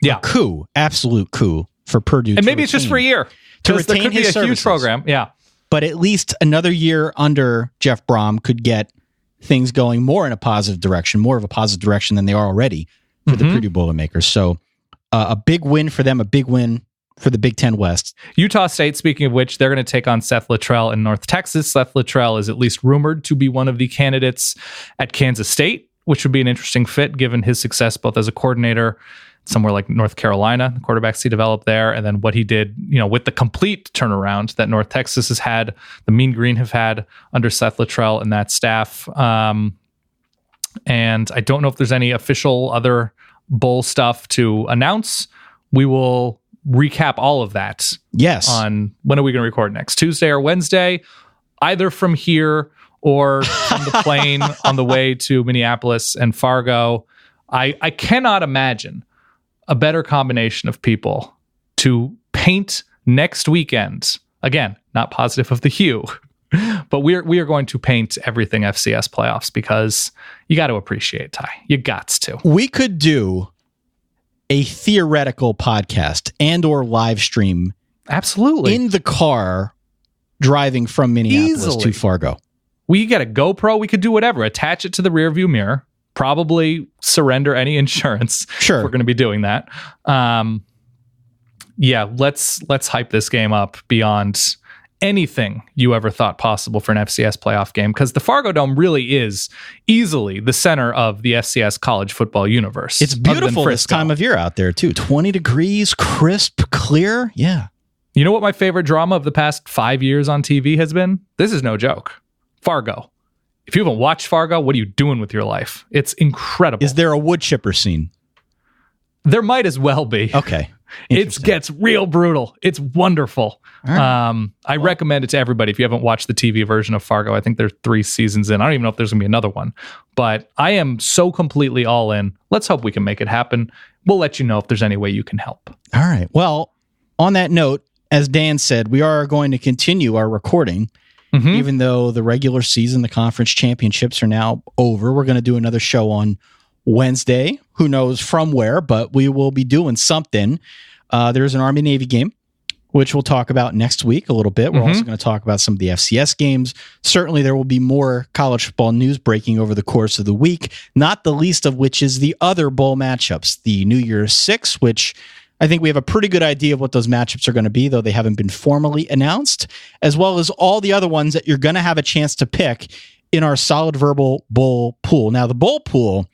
Yeah. A coup. Absolute coup for Purdue. And maybe it's just for a year. To There retain could be his a huge services. program. Yeah. But at least another year under Jeff Brom could get things going more in a positive direction, more of a positive direction than they are already for the Purdue Boilermakers. So a big win for them, a big win for the Big Ten West. Utah State, speaking of which, they're going to take on Seth Littrell in North Texas. Seth Littrell is at least rumored to be one of the candidates at Kansas State, which would be an interesting fit given his success both as a coordinator somewhere like North Carolina, the quarterbacks he developed there, and then what he did, with the complete turnaround that North Texas has had, the Mean Green have had under Seth Littrell and that staff. And I don't know if there's any official other bowl stuff to announce. We will recap all of that. Yes. On when are we going to record next? Tuesday or Wednesday? Either from here or from the plane on the way to Minneapolis and Fargo. I cannot imagine a better combination of people to paint next weekend. Again, not positive of the hue, but we are going to paint everything FCS playoffs because you got to appreciate, Ty. You gots to. We could do a theoretical podcast and or live stream. Absolutely. In the car driving from Minneapolis Easily. to Fargo. We get a GoPro. We could do whatever. Attach it to the rear view mirror. Probably surrender any insurance. Sure. If we're going to be doing that. Yeah, let's hype this game up beyond anything you ever thought possible for an FCS playoff game, because the Fargo Dome really is easily the center of the FCS college football universe. It's beautiful this time of year out there too. 20 degrees, crisp, clear. Yeah. You know what my favorite drama of the past 5 years on TV has been? This is no joke. Fargo. If you haven't watched Fargo, what are you doing with your life? It's incredible. Is there a wood chipper scene? There might as well be. Okay. It gets real brutal. It's wonderful. Right. I recommend it to everybody if you haven't watched the TV version of Fargo. I think there's 3 seasons in. I don't even know if there's going to be another one. But I am so completely all in. Let's hope we can make it happen. We'll let you know if there's any way you can help. All right. Well, on that note, as Dan said, we are going to continue our recording. Even though the regular season, the conference championships are now over. We're going to do another show on Wednesday. Who knows from where, but we will be doing something. There's an Army-Navy game, which we'll talk about next week a little bit. We're also going to talk about some of the FCS games. Certainly, there will be more college football news breaking over the course of the week, not the least of which is the other bowl matchups, the New Year's Six, which I think we have a pretty good idea of what those matchups are going to be, though they haven't been formally announced, as well as all the other ones that you're going to have a chance to pick in our Solid Verbal Bowl pool. Now, the bowl pool,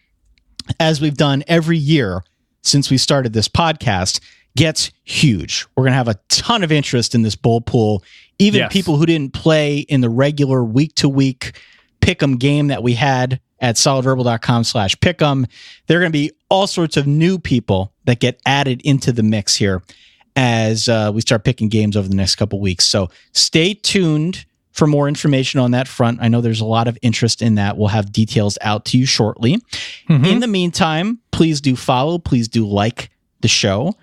as we've done every year since we started this podcast, gets huge. We're going to have a ton of interest in this bowl pool. Even people who didn't play in the regular week-to-week pick'em game that we had at solidverbal.com/pick'em. There are going to be all sorts of new people that get added into the mix here as we start picking games over the next couple weeks. So stay tuned for more information on that front. I know there's a lot of interest in that. We'll have details out to you shortly. In the meantime, please do follow, please do like the show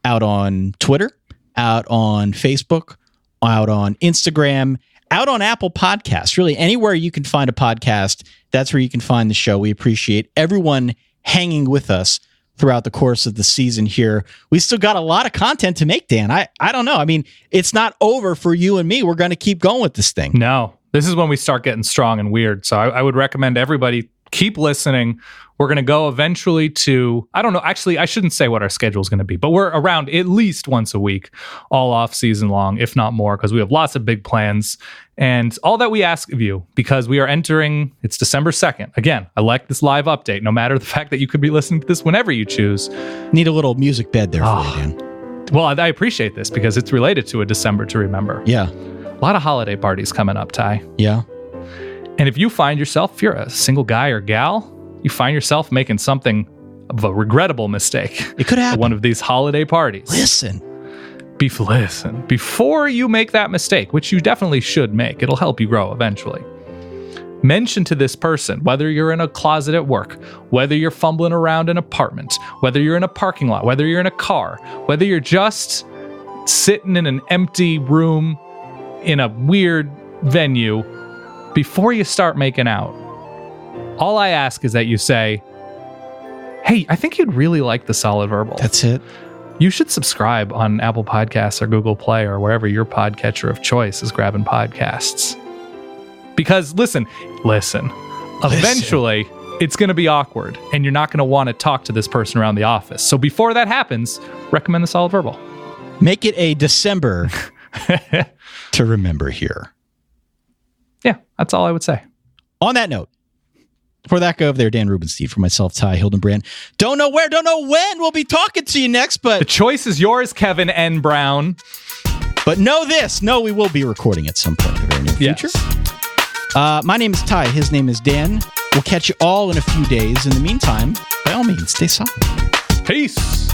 out on Twitter, out on Facebook, out on Instagram, out on Apple Podcasts. Really, anywhere you can find a podcast, that's where you can find the show. We appreciate everyone hanging with us throughout the course of the season here. We still got a lot of content to make, Dan. I don't know. I mean, it's not over for you and me. We're going to keep going with this thing. No, this is when we start getting strong and weird. So I would recommend everybody keep listening. We're going to go eventually to, I don't know, actually, I shouldn't say what our schedule is going to be, but we're around at least once a week, all off season long, if not more, because we have lots of big plans. And all that we ask of you, because we are entering, it's December 2nd. Again, I like this live update, no matter the fact that you could be listening to this whenever you choose. Need a little music bed there for you, Dan. Well, I appreciate this because it's related to a December to remember. Yeah. A lot of holiday parties coming up, Ty. Yeah. And if you find yourself, if you're a single guy or gal, you find yourself making something of a regrettable mistake. It could happen. At one of these holiday parties. Listen. Before you make that mistake, which you definitely should make, it'll help you grow eventually. Mention to this person, whether you're in a closet at work, whether you're fumbling around an apartment, whether you're in a parking lot, whether you're in a car, whether you're just sitting in an empty room in a weird venue, before you start making out, all I ask is that you say, hey, I think you'd really like the Solid Verbal. That's it. You should subscribe on Apple Podcasts or Google Play or wherever your podcatcher of choice is grabbing podcasts. Because listen, eventually it's going to be awkward and you're not going to want to talk to this person around the office. So before that happens, recommend the Solid Verbal. Make it a December to remember here. Yeah, that's all I would say. On that note, for that go over there, Dan Rubenstein, for myself, Ty Hildenbrand. Don't know where, don't know when we'll be talking to you next, but the choice is yours, Kevin N. Brown. But know this, we will be recording at some point in the very near future. Yes. My name is Ty. His name is Dan. We'll catch you all in a few days. In the meantime, by all means, stay solid. Peace.